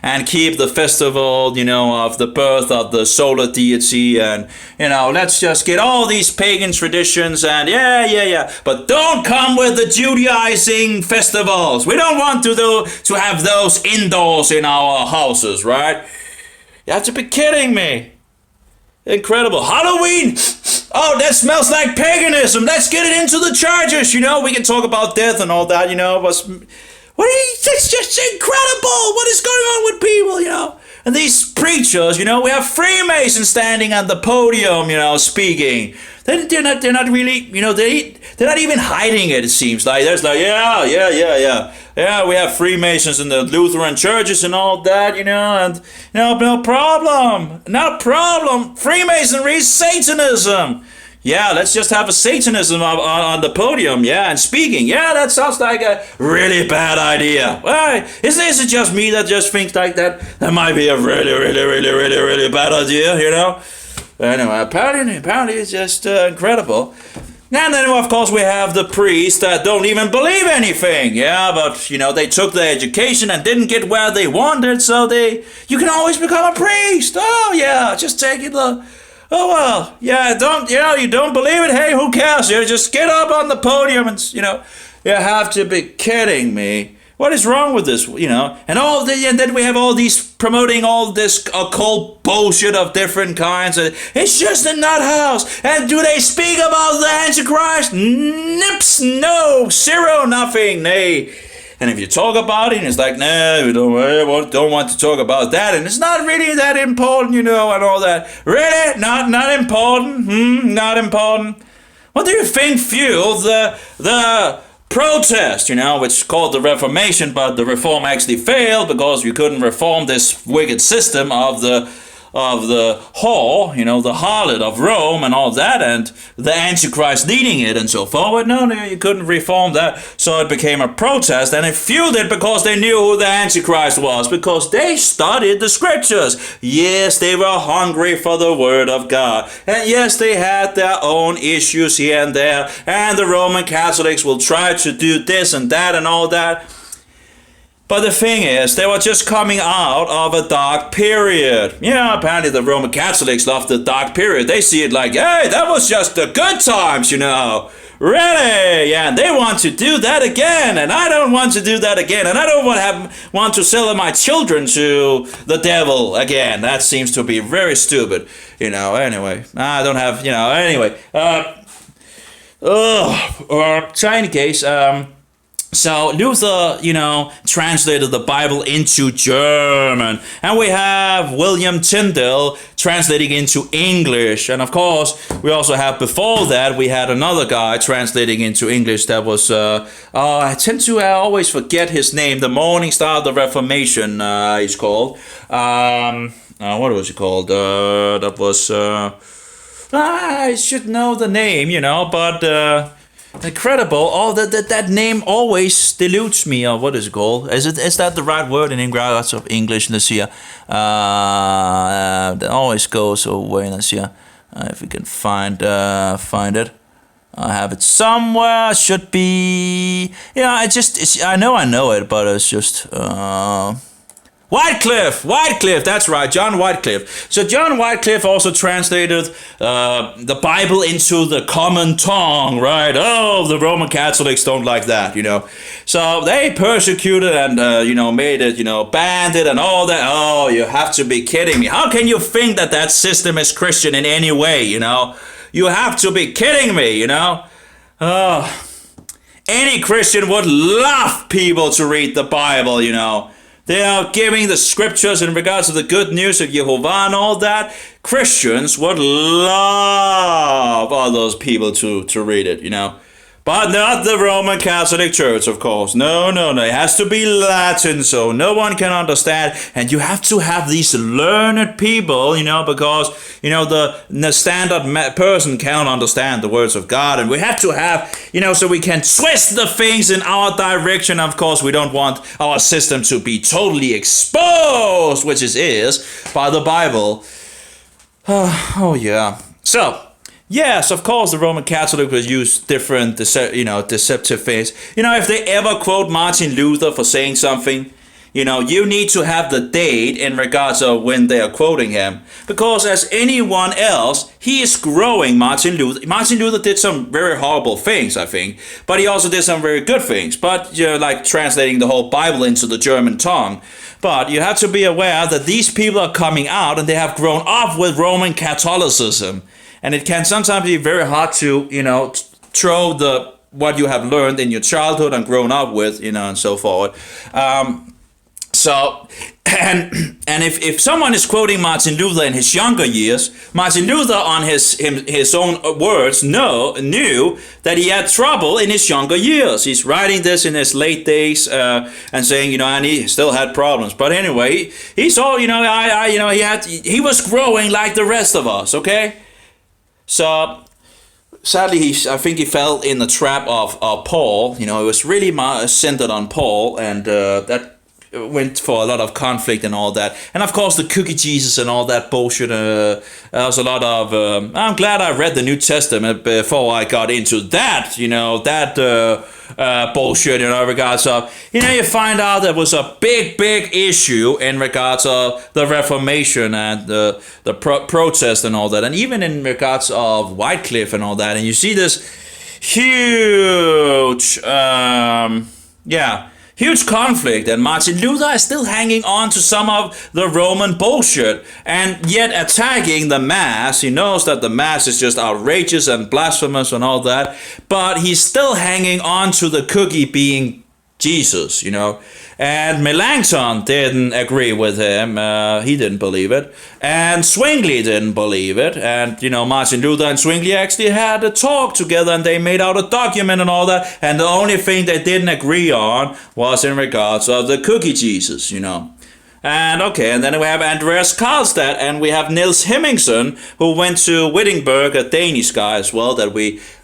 [SPEAKER 1] and keep the festival, of the birth of the solar deity, and let's just get all these pagan traditions, and yeah. But don't come with the Judaizing festivals. We don't want to have those indoors in our houses, right? You have to be kidding me. Incredible. Halloween! Oh, that smells like paganism. Let's get it into the churches, We can talk about death and all that, but It's just incredible what is going on with people, And these preachers, we have Freemasons standing on the podium, speaking. They're not really, they're not even hiding it. It seems like there's like, yeah. We have Freemasons in the Lutheran churches and all that, and no problem. Freemasonry is Satanism. Yeah, let's just have a Satanism on the podium, and speaking. Yeah, that sounds like a really bad idea. Why? Is it just me that just thinks like that? That might be a really bad idea, Anyway, apparently it's just incredible. And then, of course, we have the priests that don't even believe anything. Yeah, but, they took their education and didn't get where they wanted, so you can always become a priest. Oh, yeah, just take it. Oh, well, yeah, you don't believe it? Hey, who cares? Just get up on the podium and, you have to be kidding me. What is wrong with this, And then we have all these promoting all this occult bullshit of different kinds. It's just a nut house. And do they speak about the Antichrist? Nips, no, zero, nothing, nay. And if you talk about it, it's like, no, we don't want to talk about that. And it's not really that important, and all that. Really? Not important? Not important? What do you think fueled the protest, which is called the Reformation, but the reform actually failed because you couldn't reform this wicked system of the whore, the harlot of Rome and all that, and the Antichrist leading it and so forward. No, you couldn't reform that, so it became a protest, and it fueled it because they knew who the Antichrist was, because they studied the scriptures. Yes, they were hungry for the word of God, and yes, they had their own issues here and there, and the Roman Catholics will try to do this and that and all that. But the thing is, they were just coming out of a dark period. Apparently the Roman Catholics love the dark period. They see it like, hey, that was just the good times, Really? Yeah, and they want to do that again, and I don't want to do that again, and I don't want to sell my children to the devil again. That seems to be very stupid, Anyway, I don't have, anyway. So in any case, so Luther, translated the Bible into German. And we have William Tyndale translating into English. And of course, we also have before that, we had another guy translating into English that was, I tend to always forget his name. The Morning Star of the Reformation, he's called. What was he called? That was, I should know the name, but... incredible. Oh, that name always deludes me. Or what is it called? Is that the right word in English of English? Let's see. That always goes away. Let's see if we can find it. I have it somewhere. Should be. I know it, but it's just. Wycliffe, that's right, John Wycliffe. So John Wycliffe also translated the Bible into the common tongue, right? Oh, the Roman Catholics don't like that, So they persecuted and, made it, banned it and all that. Oh, you have to be kidding me. How can you think that system is Christian in any way, You have to be kidding me, Oh, any Christian would love people to read the Bible, They are giving the scriptures in regards to the good news of Jehovah and all that. Christians would love all those people to read it, But not the Roman Catholic Church, of course. No. It has to be Latin, so no one can understand. And you have to have these learned people, because, the standard person cannot understand the words of God. And we have to have, so we can twist the things in our direction. Of course, we don't want our system to be totally exposed, which it is by the Bible. Oh, yeah. So... yes, of course, the Roman Catholic will use different, deceptive things. If they ever quote Martin Luther for saying something, you need to have the date in regards of when they are quoting him. Because as anyone else, he is growing Martin Luther. Martin Luther did some very horrible things, I think. But he also did some very good things. But, like translating the whole Bible into the German tongue. But you have to be aware that these people are coming out and they have grown up with Roman Catholicism. And it can sometimes be very hard to, throw the what you have learned in your childhood and grown up with, and so forth. So, and if someone is quoting Martin Luther in his younger years, Martin Luther, on his own words, knew that he had trouble in his younger years. He's writing this in his late days and saying, and he still had problems. But anyway, he saw, he was growing like the rest of us. Okay, so. Sadly, I think he fell in the trap of Paul. It was really centered on Paul, and that went for a lot of conflict and all that. And of course, the cookie Jesus and all that bullshit. There was a lot of. I'm glad I read the New Testament before I got into that. Bullshit in regards of. You find out there was a big issue in regards of the Reformation and the protest and all that, and even in regards of Wycliffe and all that. And you see this huge, huge conflict, and Martin Luther is still hanging on to some of the Roman bullshit and yet attacking the Mass. He knows that the Mass is just outrageous and blasphemous and all that, but he's still hanging on to the cookie being Jesus, And Melanchthon didn't agree with him. He didn't believe it. And Zwingli didn't believe it. And, Martin Luther and Zwingli actually had a talk together, and they made out a document and all that. And the only thing they didn't agree on was in regards of the cookie Jesus, And then we have Andreas Karlstadt, and we have Niels Hemmingsen, who went to Wittenberg, a Danish guy as well, that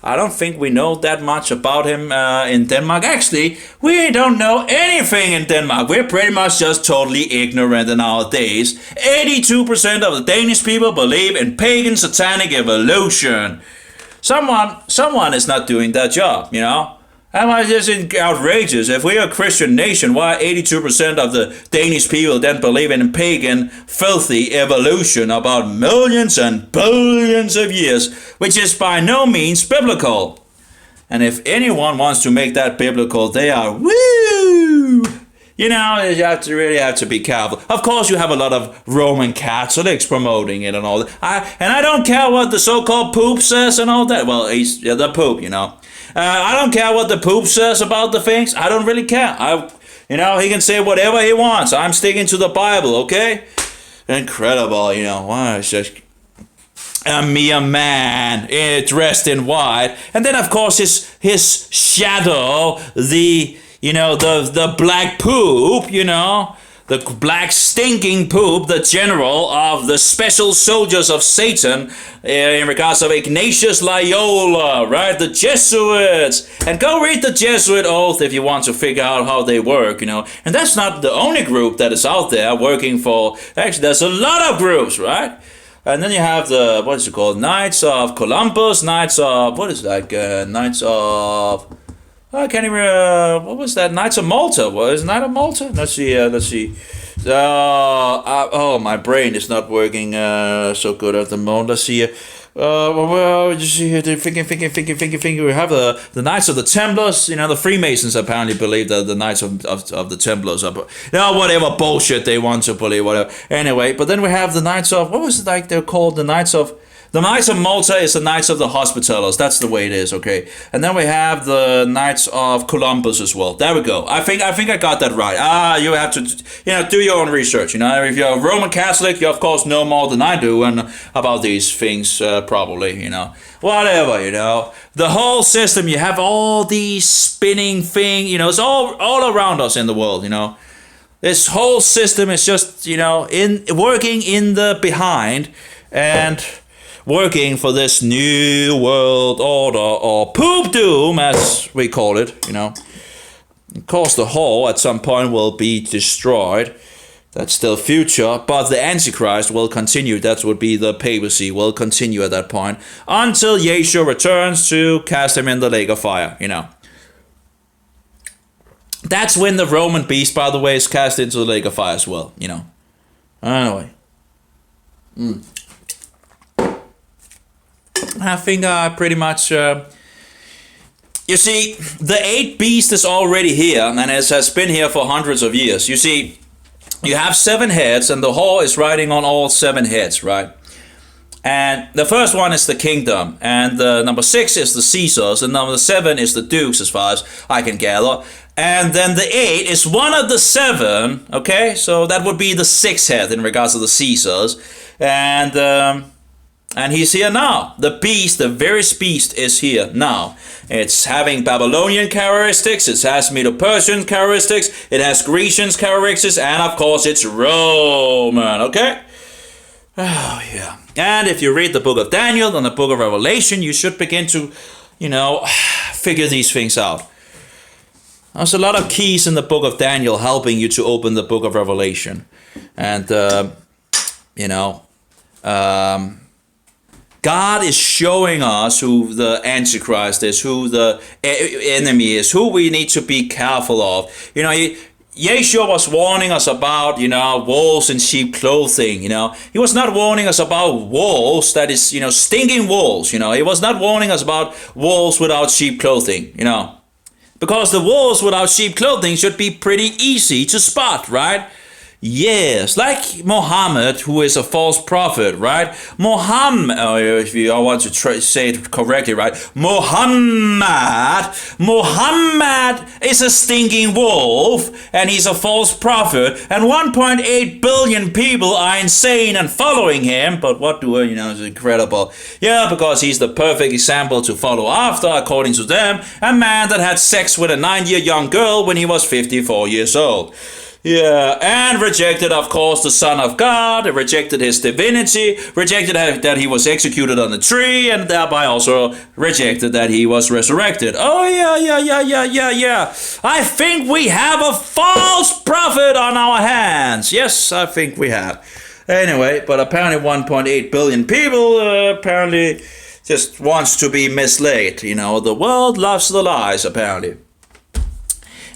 [SPEAKER 1] I don't think we know that much about him in Denmark. Actually, we don't know anything in Denmark. We're pretty much just totally ignorant in our days. 82% of the Danish people believe in pagan satanic evolution. Someone is not doing that job, Am I just outrageous? If we are a Christian nation, why 82% of the Danish people then believe in pagan, filthy evolution about millions and billions of years, which is by no means biblical? And if anyone wants to make that biblical, they are woo! You really have to be careful. Of course, you have a lot of Roman Catholics promoting it and all that. I don't care what the so-called Pope says and all that. Well, he's the Pope, I don't care what the Pope says about the things. I don't really care. He can say whatever he wants. I'm sticking to the Bible, okay? Incredible, Why? It's just a mere man dressed in white. And then, of course, his shadow, the black poop, the black stinking poop, the general of the special soldiers of Satan, in regards of Ignatius Loyola, right? The Jesuits. And go read the Jesuit oath if you want to figure out how they work, And that's not the only group that is out there working for. Actually, there's a lot of groups, right? And then you have the, what is it called? Knights of Columbus, Knights of, Knights of... I can't even. What was that? Knights of Malta. Was Knight of Malta? Let's see. My brain is not working so good at the moment. Let's see. You see here, thinking. We have the Knights of the Templars. The Freemasons apparently believe that the Knights of the Templars are, whatever bullshit they want to believe, whatever. Anyway, but then we have the Knights of, what was it they're called? The Knights of Malta is the Knights of the Hospitallers. That's the way it is, okay? And then we have the Knights of Columbus as well. There we go. I think I got that right. You have to, do your own research, If you're a Roman Catholic, you of course know more than I do and about these things, probably, Whatever, The whole system, you have all these spinning things, it's all around us in the world, This whole system is just, working in the behind and working for this new world order, or poop doom as we call it, Of course the whole at some point will be destroyed. That's still future, but the Antichrist will continue. That would be the papacy will continue at that point until Yeshua returns to cast him in the lake of fire, That's when the Roman beast, by the way, is cast into the lake of fire as well, Anyway. I think I pretty much... you see, the 8th beast is already here, and it has been here for hundreds of years. You see, you have 7 heads, and the whore is riding on all 7 heads, right? And the first one is the kingdom, and the number 6 is the Caesars, and number 7 is the dukes, as far as I can gather. And then the 8 is one of the 7. Okay, so that would be the 6th head in regards to the Caesars, and he's here now. The beast, the very beast, is here now. It's having Babylonian characteristics, it has Medo-Persian characteristics, it has Grecian characteristics, and of course it's Roman, okay? Oh, yeah. And if you read the book of Daniel and the book of Revelation, you should begin to, figure these things out. There's a lot of keys in the book of Daniel helping you to open the book of Revelation. And, God is showing us who the Antichrist is, who the enemy is, who we need to be careful of. Yeshua was warning us about, wolves in sheep clothing, He was not warning us about wolves, that is, stinking wolves, He was not warning us about wolves without sheep clothing, Because the wolves without sheep clothing should be pretty easy to spot, right? Yes, like Muhammad, who is a false prophet, right? Muhammad, if you all want to say it correctly, right? Muhammad is a stinking wolf, and he's a false prophet, and 1.8 billion people are insane and following him. But what do it's incredible. Yeah, because he's the perfect example to follow after, according to them, a man that had sex with a 9-year young girl when he was 54 years old. Yeah, and rejected, of course, the Son of God, rejected his divinity, rejected that he was executed on the tree, and thereby also rejected that he was resurrected. Oh, yeah. I think we have a false prophet on our hands. Yes, I think we have. Anyway, but apparently 1.8 billion people apparently just wants to be misled. The world loves the lies, apparently.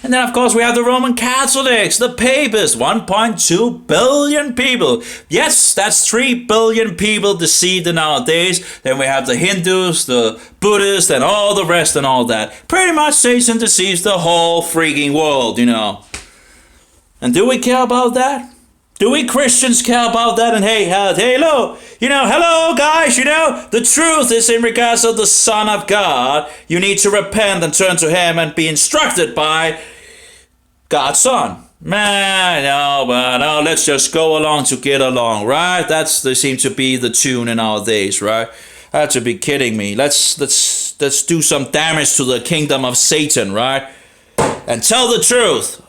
[SPEAKER 1] And then, of course, we have the Roman Catholics, the Papists, 1.2 billion people. Yes, that's 3 billion people deceived in our days. Then we have the Hindus, the Buddhists, and all the rest and all that. Pretty much Satan deceives the whole freaking world, And do we care about that? Do we Christians care about that? And hey, hello, hello guys, the truth is in regards to the Son of God. You need to repent and turn to Him and be instructed by God's Son. Man, no, let's just go along to get along, right? They seem to be the tune in our days, right? Have to be kidding me. Let's do some damage to the kingdom of Satan, right? And tell the truth.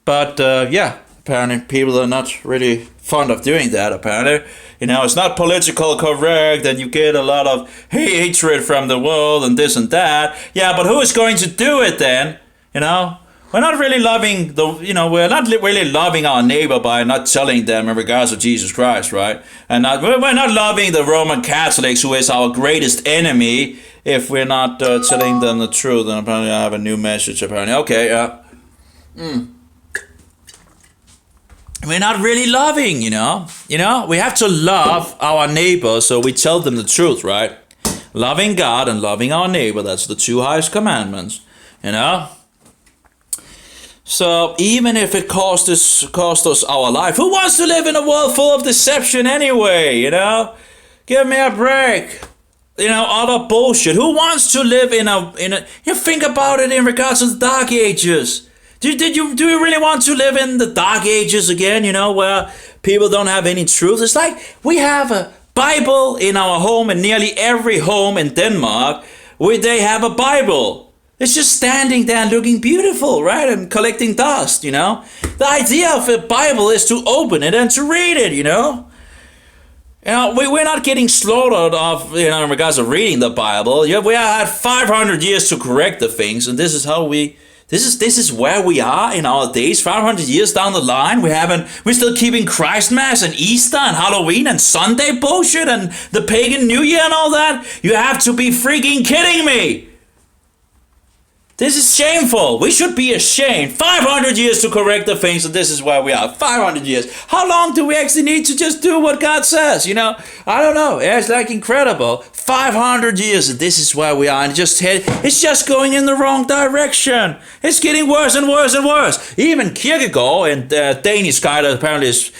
[SPEAKER 1] But apparently people are not really fond of doing that, apparently. It's not political correct, and you get a lot of hatred from the world and this and that. Yeah, but who is going to do it then? We're not really loving we're not really loving our neighbor by not telling them in regards to Jesus Christ, right? And we're not loving the Roman Catholics, who is our greatest enemy, if we're not telling them the truth. And apparently I have a new message, apparently. Okay, We're not really loving, We have to love our neighbor, so we tell them the truth, right? Loving God and loving our neighbor, that's the 2 highest commandments, So even if it cost us our life, who wants to live in a world full of deception anyway, Give me a break. Other bullshit. Who wants to live in a think about it in regards to the Dark Ages. Do you really want to live in the Dark Ages again, where people don't have any truth? It's like we have a Bible in our home, and nearly every home in Denmark, they have a Bible. It's just standing there looking beautiful, right? And collecting dust, The idea of a Bible is to open it and to read it, We're not getting slaughtered off, in regards to reading the Bible. We had 500 years to correct the things, and this is how this is where we are in our days. 500 years down the line, we're still keeping Christmas and Easter and Halloween and Sunday bullshit and the pagan New Year and all that. You have to be freaking kidding me. This is shameful. We should be ashamed. 500 years to correct the things, and this is where we are. 500 years. How long do we actually need to just do what God says? I don't know. It's like incredible. 500 years, and this is where we are, and it's just going in the wrong direction. It's getting worse and worse and worse. Even Kierkegaard, and Danish guy that apparently is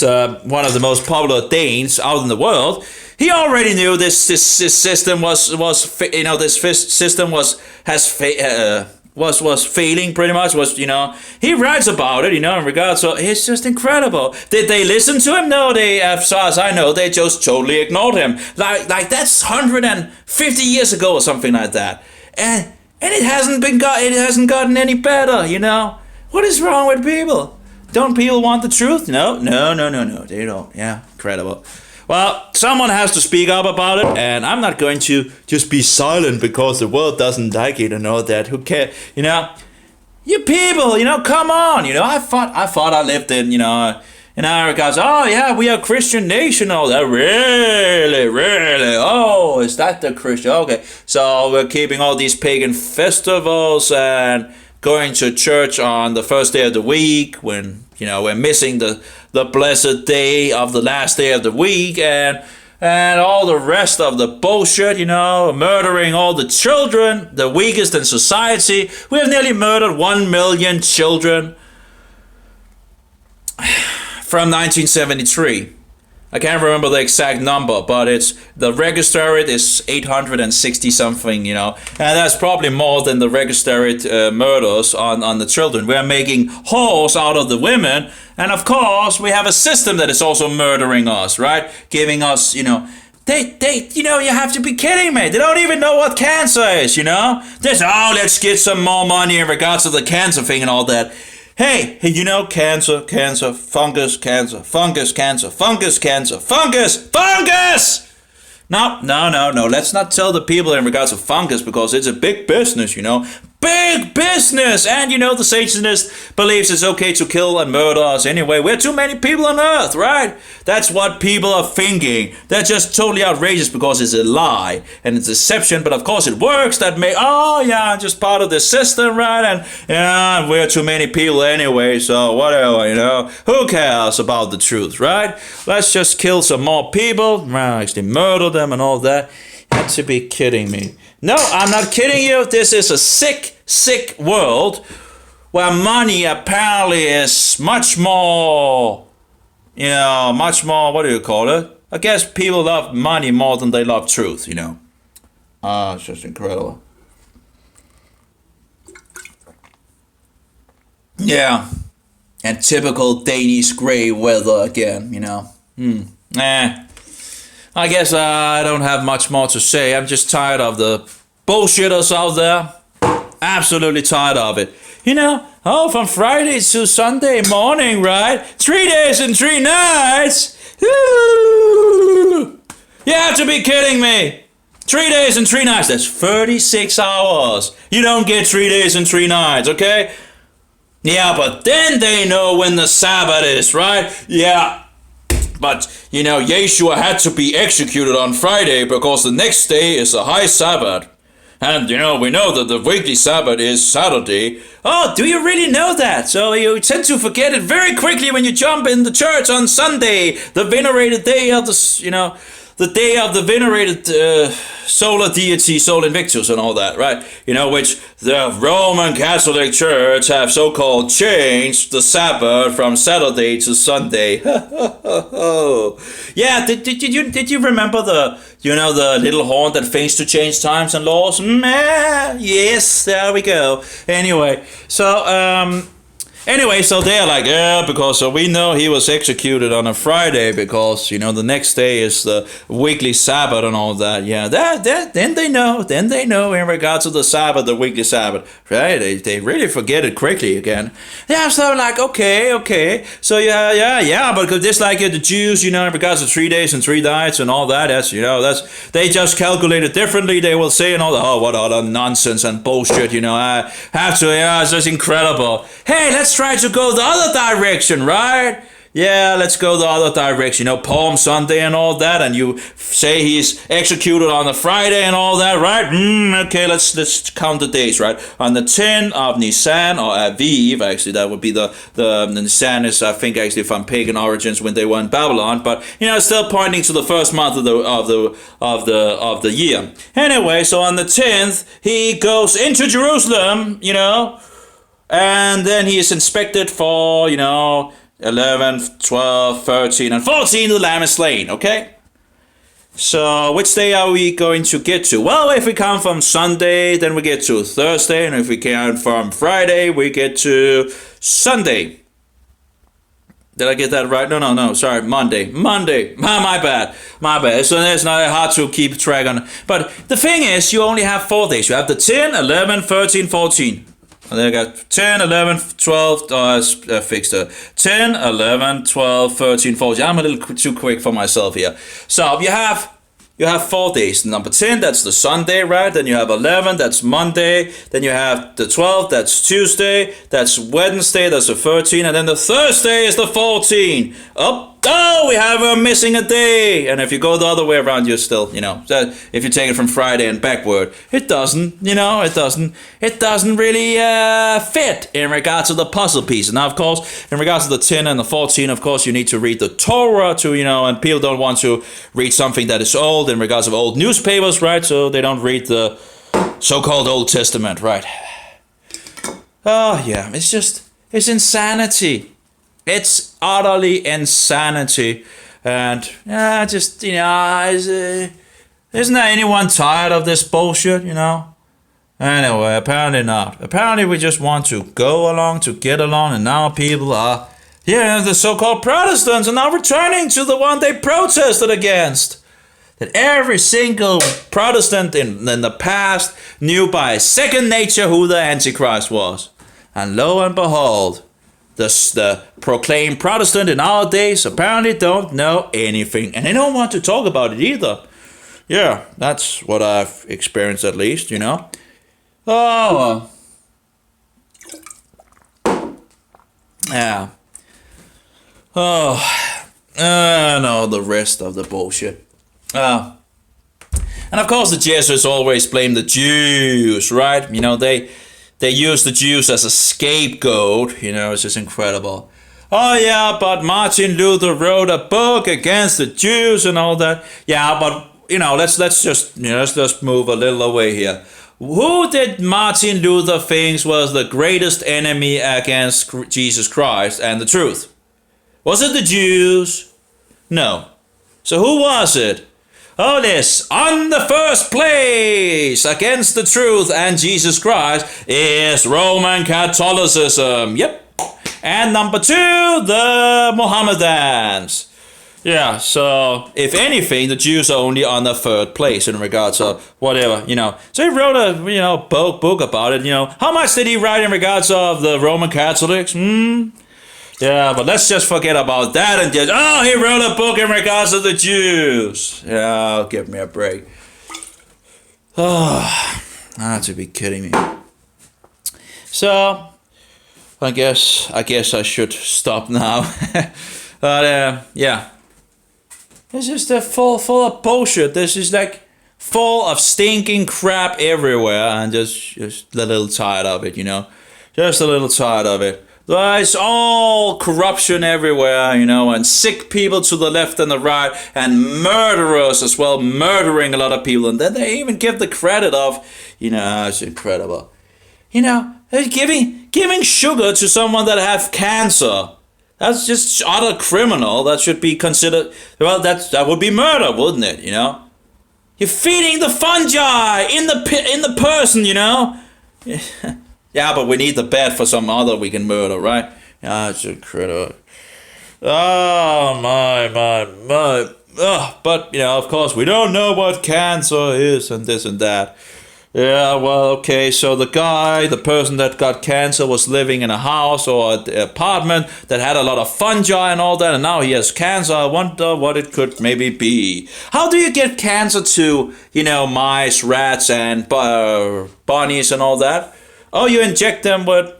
[SPEAKER 1] one of the most popular Danes out in the world, he already knew this system was this system was failing pretty much. He writes about it in regards. So it's just incredible. Did they listen to him? No, they, as far as I know, they just totally ignored him. Like that's 150 years ago or something like that, and it hasn't gotten any better. What is wrong with people? Don't people want the truth? No, they don't. Yeah, incredible. Well, someone has to speak up about it, and I'm not going to just be silent because the world doesn't like it and all that. Who cares? You people, come on. I thought I lived in America. Oh yeah, we are a Christian nation. All that, really. Oh, is that the Christian? Okay, so we're keeping all these pagan festivals and going to church on the first day of the week when we're missing the blessed day of the last day of the week, and all the rest of the bullshit, murdering all the children, the weakest in society. We have nearly murdered 1 million children from 1973. I can't remember the exact number, but it's the registered is 860 something, and that's probably more than the registered murders on the children. We're making whores out of the women, and of course we have a system that is also murdering us, right? Giving us, you have to be kidding me. They don't even know what cancer is, There's, let's get some more money in regards to the cancer thing and all that. Hey, cancer, fungus, cancer, fungus! No. Let's not tell the people in regards to fungus because it's a big business, Big business! And the Satanist believes it's okay to kill and murder us anyway. We're too many people on earth, right? That's what people are thinking. They're just totally outrageous because it's a lie and it's deception, but of course it works. I'm just part of the system, right? And we're too many people anyway, so whatever, Who cares about the truth, right? Let's just kill some more people, actually murder them and all that. You have to be kidding me. No, I'm not kidding you. This is a sick world where money apparently is much more, what do you call it? I guess people love money more than they love truth, It's just incredible. Yeah. And typical Danish gray weather again, I guess I don't have much more to say. I'm just tired of the bullshitters out there. Absolutely tired of it. From Friday to Sunday morning, right? 3 days and 3 nights. You have to be kidding me. 3 days and 3 nights. That's 36 hours. You don't get 3 days and 3 nights, okay? Yeah, but then they know when the Sabbath is, right? Yeah. But, Yeshua had to be executed on Friday because the next day is a high Sabbath. And, we know that the weekly Sabbath is Saturday. Oh, do you really know that? So you tend to forget it very quickly when you jump in the church on Sunday, the venerated day of the day of the venerated solar deity, Sol Invictus and all that, right? Which the Roman Catholic Church have so-called changed the Sabbath from Saturday to Sunday. Yeah, did you remember the little horn that feigns to change times and laws? Yes, there we go. Anyway, so they're like, because we know he was executed on a Friday because, the next day is the weekly Sabbath and all that. Yeah, then they know in regards to the Sabbath, the weekly Sabbath, right? They really forget it quickly again. Yeah, so I'm like, okay. So yeah, but just like the Jews, in regards to 3 days and 3 nights and all that, that's they just calculate it differently. They will say and all that, what other nonsense and bullshit, I have to, it's just incredible. Hey, let's try to go the other direction, right? yeah, let's go the other direction, Palm Sunday and all that, and you say he's executed on a Friday and all that, right? Okay, let's count the days, right? On the 10th of Nisan, or Aviv, actually, that would be the Nisan is, I think, actually from pagan origins when they were in Babylon, but still pointing to the first month of the year. Anyway, so on the 10th, he goes into Jerusalem, and then he is inspected for, 11, 12, 13, and 14, the lamb is slain, okay? So, which day are we going to get to? Well, if we count from Sunday, then we get to Thursday, and if we count from Friday, we get to Sunday. Did I get that right? No, sorry, Monday. My bad. So it's not hard to keep track on. But the thing is, you only have 4 days. You have the 10, 11, 13, 14. And then I got 10, 11, 12, I fixed it. 10, 11, 12, 13, 14. I'm a little too quick for myself here. So you have 4 days. Number 10, that's the Sunday, right? Then you have 11, that's Monday. Then you have the 12, that's Tuesday. That's Wednesday, that's the 13. And then the Thursday is the 14. Oh, we have missing a day. And if you go the other way around, you're still, if you take it from Friday and backward, it doesn't, it doesn't really fit in regards to the puzzle piece. Now, of course, in regards to the 10 and the 14, of course, you need to read the Torah to, and people don't want to read something that is old in regards of old newspapers, right? So they don't read the so-called Old Testament, right? Oh, yeah, it's insanity. It's utterly insanity. And, isn't there anyone tired of this bullshit, Anyway, apparently not. Apparently we just want to go along, to get along, and now people are, the so-called Protestants are now returning to the one they protested against. That every single Protestant in the past knew by second nature who the Antichrist was. And lo and behold, the proclaimed Protestant in our days apparently don't know anything. And they don't want to talk about it either. Yeah, that's what I've experienced at least, Oh, yeah. Oh, no, the rest of the bullshit. And of course the Jesuits always blame the Jews, right? They use the Jews as a scapegoat, it's just incredible. Oh yeah, but Martin Luther wrote a book against the Jews and all that. Yeah, but let's just move a little away here. Who did Martin Luther think was the greatest enemy against Jesus Christ and the truth? Was it the Jews? No. So who was it? Oh, this, on the first place against the truth and Jesus Christ is Roman Catholicism. Yep. And number 2, the Mohammedans. Yeah, so if anything, the Jews are only on the 3rd place in regards to whatever, So he wrote a, book about it, How much did he write in regards of the Roman Catholics? Yeah, but let's just forget about that and just, he wrote a book in regards to the Jews. Yeah, give me a break. Oh, not to be kidding me. So, I guess I should stop now. But, yeah. This is full of bullshit. This is like full of stinking crap everywhere, and just a little tired of it, Just a little tired of it. There's all corruption everywhere, and sick people to the left and the right, and murderers as well, murdering a lot of people. And then they even give the credit of, it's incredible. They're giving sugar to someone that have cancer. That's just utter criminal. That should be considered, well, that would be murder, wouldn't it, You're feeding the fungi in the person, Yeah, but we need the bat for some other we can murder, right? Yeah, it's incredible. Oh, my. But, of course, we don't know what cancer is and this and that. Yeah, well, okay, so the person that got cancer was living in a house or an apartment that had a lot of fungi and all that, and now he has cancer. I wonder what it could maybe be. How do you get cancer to, mice, rats, and bunnies and all that? Oh, you inject them with,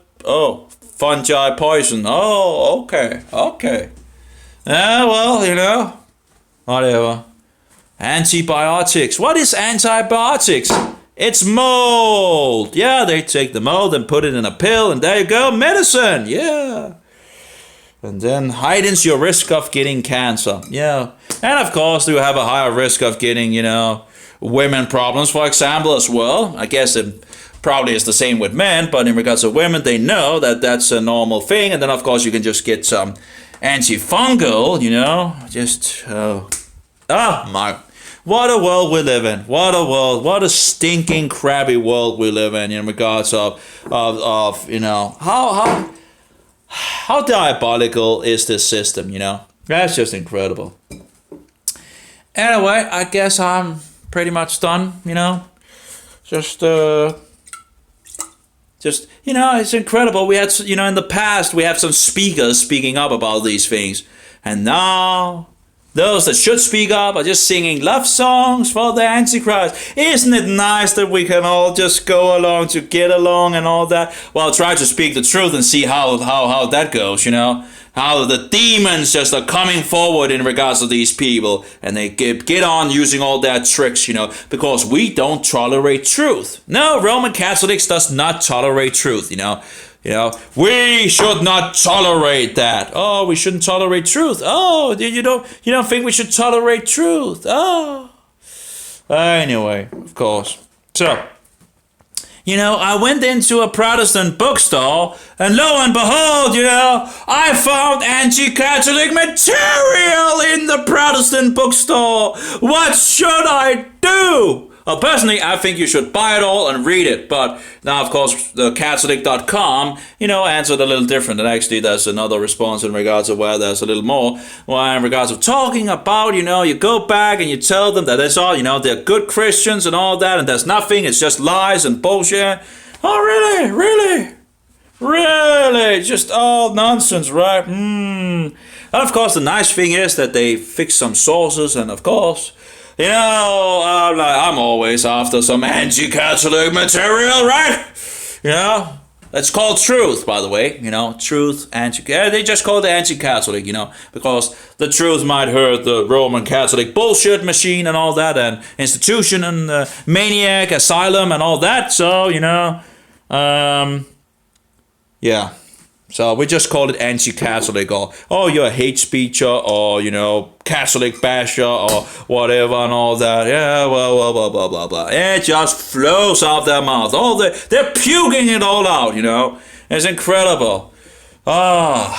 [SPEAKER 1] fungi poison. Oh, okay. Well, whatever. Antibiotics. What is antibiotics? It's mold. Yeah, they take the mold and put it in a pill, and there you go, medicine. Yeah. And then heightens your risk of getting cancer. Yeah. And of course, you have a higher risk of getting, women problems, for example, as well. I guess it probably is the same with men, but in regards to women, they know that that's a normal thing. And then, of course, you can just get some antifungal, my. What a world we live in. What a world. What a stinking, crabby world we live in regards of how diabolical is this system, That's just incredible. Anyway, I guess I'm pretty much done, Just, it's incredible. We had, in the past, we have some speakers speaking up about these things. And now, those that should speak up are just singing love songs for the Antichrist. Isn't it nice that we can all just go along to get along and all that? Well, try to speak the truth and see how that goes, How the demons just are coming forward in regards to these people. And they get on using all their tricks, because we don't tolerate truth. No, Roman Catholics does not tolerate truth, we should not tolerate that. Oh, we shouldn't tolerate truth. Oh, you don't think we should tolerate truth? Oh. Anyway, of course. So, I went into a Protestant bookstore, and lo and behold, I found anti-Catholic material in the Protestant bookstore. What should I do? Well, personally, I think you should buy it all and read it. But now, of course, the Catholic.com, answered a little different. And actually, there's another response in regards to where there's a little more. Well, in regards of talking about, you go back and you tell them that it's all, they're good Christians and all that. And there's nothing. It's just lies and bullshit. Oh, really? Really? Really? Just all nonsense, right? And of course, the nice thing is that they fix some sources. And of course, I'm always after some anti-Catholic material, right? It's called truth, by the way. Truth, they just call it anti-Catholic, because the truth might hurt the Roman Catholic bullshit machine and all that, and institution and maniac asylum and all that. So, yeah. So we just call it anti-Catholic, or you're a hate speecher, or, Catholic basher, or whatever and all that. Yeah, well, blah, blah, blah, blah. It just flows out their mouth. They're puking it all out, It's incredible. Yeah,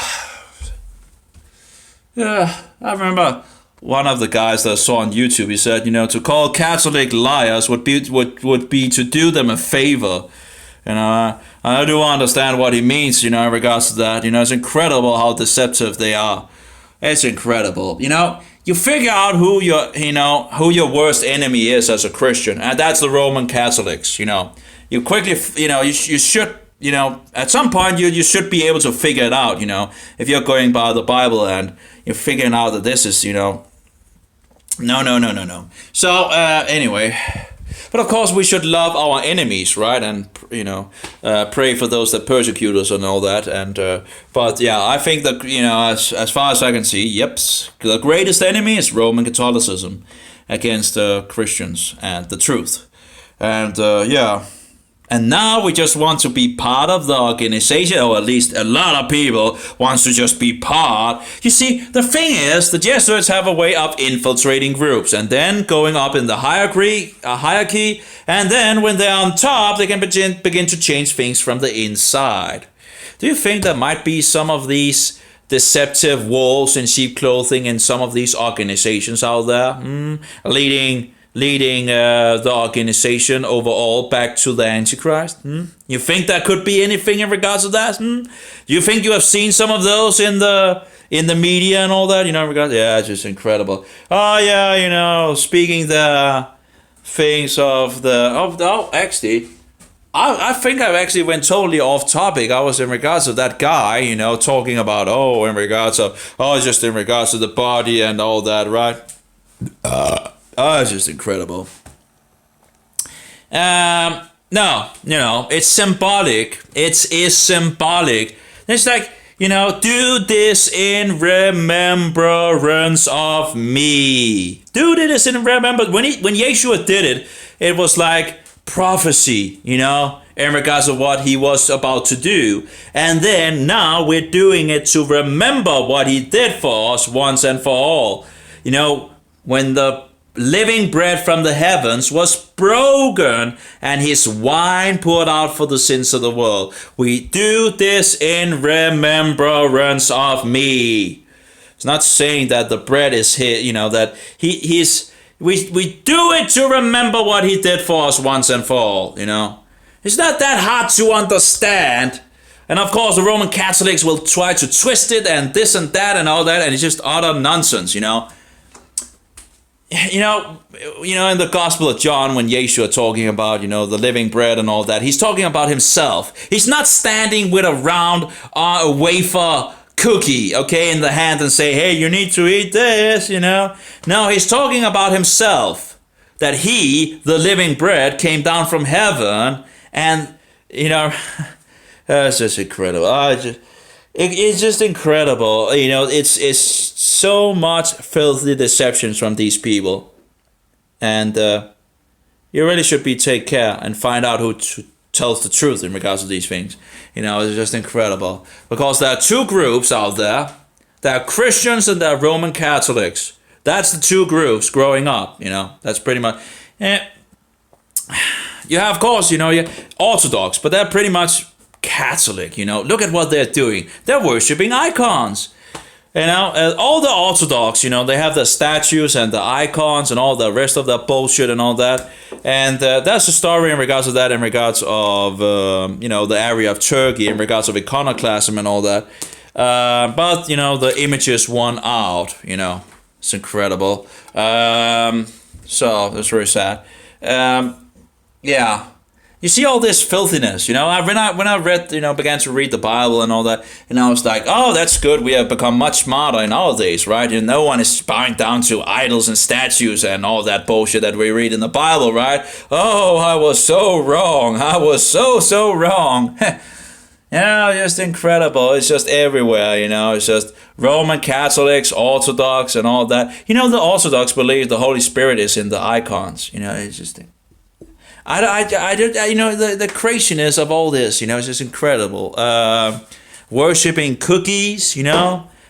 [SPEAKER 1] I remember one of the guys that I saw on YouTube, he said, to call Catholic liars would be to do them a favor. I do understand what he means, in regards to that. It's incredible how deceptive they are. It's incredible. You figure out who your worst enemy is as a Christian, and that's the Roman Catholics. You quickly, you should, at some point you should be able to figure it out. If you're going by the Bible and you're figuring out that this is, no. So anyway. But of course, we should love our enemies, right? And pray for those that persecute us and all that. And but yeah, I think that as far as I can see, the greatest enemy is Roman Catholicism against Christians and the truth. And and now we just want to be part of the organization, or at least a lot of people wants to just be part. You see, the thing is, the Jesuits have a way of infiltrating groups and then going up in the hierarchy, and then when they're on top, they can begin to change things from the inside. Do you think there might be some of these deceptive wolves in sheep clothing in some of these organizations out there, leading the organization overall back to the Antichrist? You think there could be anything in regards to that? Do you think you have seen some of those in the media and all that? Yeah, it's just incredible. Oh yeah, speaking the things of actually, I think I actually went totally off topic. I was in regards to that guy, talking about just in regards to the body and all that, right? It's just incredible. No, it's symbolic. It is symbolic. It's like, Do this in remembrance of me. Do this in remembrance. When Yeshua did it, it was like prophecy, in regards to what he was about to do. And then now we're doing it to remember what he did for us once and for all. When the living bread from the heavens was broken and his wine poured out for the sins of the world. We do this in remembrance of me. It's not saying that the bread is his, that we do it to remember what he did for us once and for all, It's not that hard to understand. And of course, the Roman Catholics will try to twist it and this and that and all that, and it's just utter nonsense, in the Gospel of John, when Yeshua talking about, the living bread and all that, he's talking about himself. He's not standing with a round wafer cookie, in the hand and say, hey, you need to eat this, No, he's talking about himself, that he, the living bread, came down from heaven, and, it's just incredible. It's just incredible. It's so much filthy deceptions from these people. And you really should take care and find out who tells the truth in regards to these things. It's just incredible. Because there are two groups out there. There are Christians and there are Roman Catholics. That's the two groups growing up, That's pretty much... You have, of course, you're Orthodox, but they're pretty much Catholic, Look at what they're doing. They're worshiping icons. All the Orthodox, they have the statues and the icons and all the rest of that bullshit and all that. And that's the story in regards to that, in regards of, the area of Turkey, in regards of iconoclasm and all that. But, the images won out, It's incredible. So, that's very sad. Yeah. You see all this filthiness, when I read, began to read the Bible and all that, I was like, oh, that's good. We have become much smarter in our days, right? No one is bowing down to idols and statues and all that bullshit that we read in the Bible, right? Oh, I was so wrong. I was so wrong. Just incredible. It's just everywhere, It's just Roman Catholics, Orthodox, and all that. The Orthodox believe the Holy Spirit is in the icons. It's just... the craziness of all this, it's just incredible. Worshipping cookies,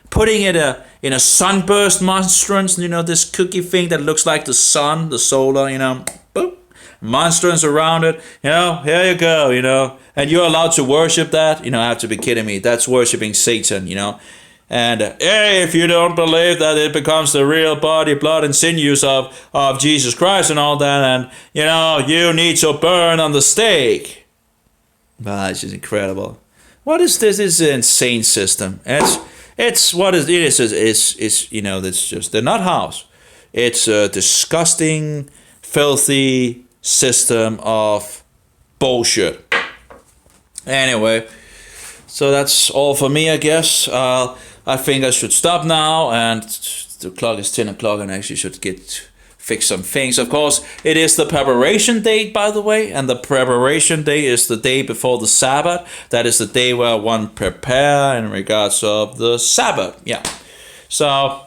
[SPEAKER 1] putting it in a sunburst monstrance, this cookie thing that looks like the sun, the solar, boop, monstrance around it, here you go, and you're allowed to worship that, I have to be kidding me. That's worshiping Satan, And hey, if you don't believe that it becomes the real body, blood, and sinews of Jesus Christ and all that, and you need to burn on the stake. But it's just incredible. What is this? This is an insane system. It's what it is. It's just the nut house. It's a disgusting, filthy system of bullshit. Anyway, so that's all for me, I guess. I think I should stop now, and the clock is 10 o'clock, and I actually should fix some things. Of course, it is the preparation day, by the way, and the preparation day is the day before the Sabbath. That is the day where one prepare in regards of the Sabbath. Yeah. So,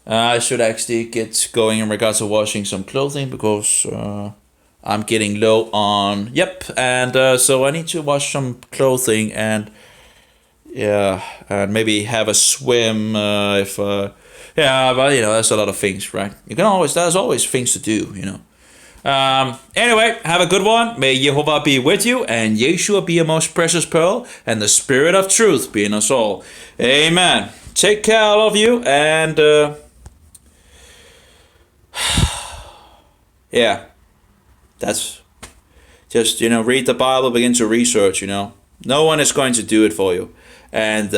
[SPEAKER 1] I should actually get going in regards to washing some clothing, because I'm getting low on... Yep, and so I need to wash some clothing, and... Yeah, and maybe have a swim if... yeah, but, there's a lot of things, right? There's always things to do, Anyway, have a good one. May Jehovah be with you, and Yeshua be your most precious pearl, and the Spirit of truth be in us all. Amen. Take care, all of you, and... yeah, that's... Just, read the Bible, begin to research, No one is going to do it for you. And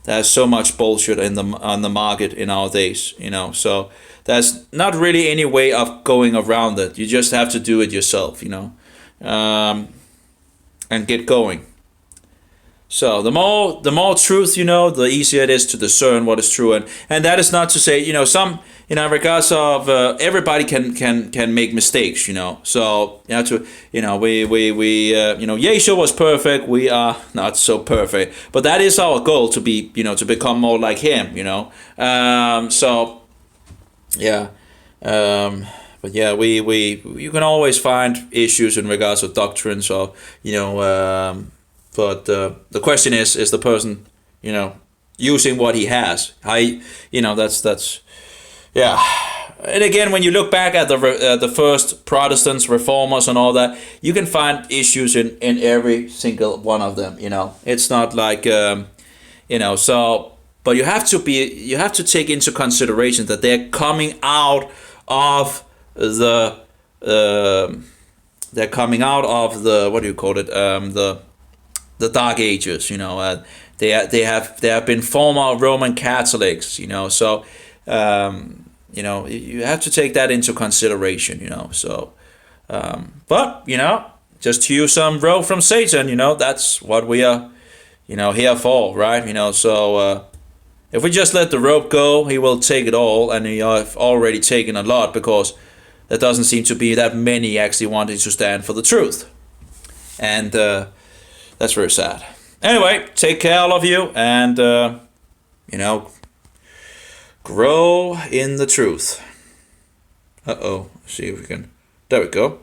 [SPEAKER 1] there's so much bullshit on the market in our days, So there's not really any way of going around it. You just have to do it yourself, and get going. So the more truth you know, the easier it is to discern what is true, and that is not to say, some, in regards of, everybody can make mistakes, So you have to, we Yeshua was perfect. We are not so perfect, but that is our goal, to be, to become more like him, So yeah. But yeah, we you can always find issues in regards of doctrines, or but the question is the person, using what he has. That's yeah. And again, when you look back at the first Protestants, Reformers, and all that, you can find issues in every single one of them. It's not like, so. But you have to take into consideration that they're coming out of the they're coming out of the, what do you call it, the Dark Ages. They have been former Roman Catholics. So you have to take that into consideration. So but just to use some rope from Satan. That's what we are here for, right? So if we just let the rope go, he will take it all, and he have already taken a lot, because there doesn't seem to be that many actually wanting to stand for the truth. And that's very sad. Anyway, take care, all of you, and, grow in the truth. See if we can. There we go.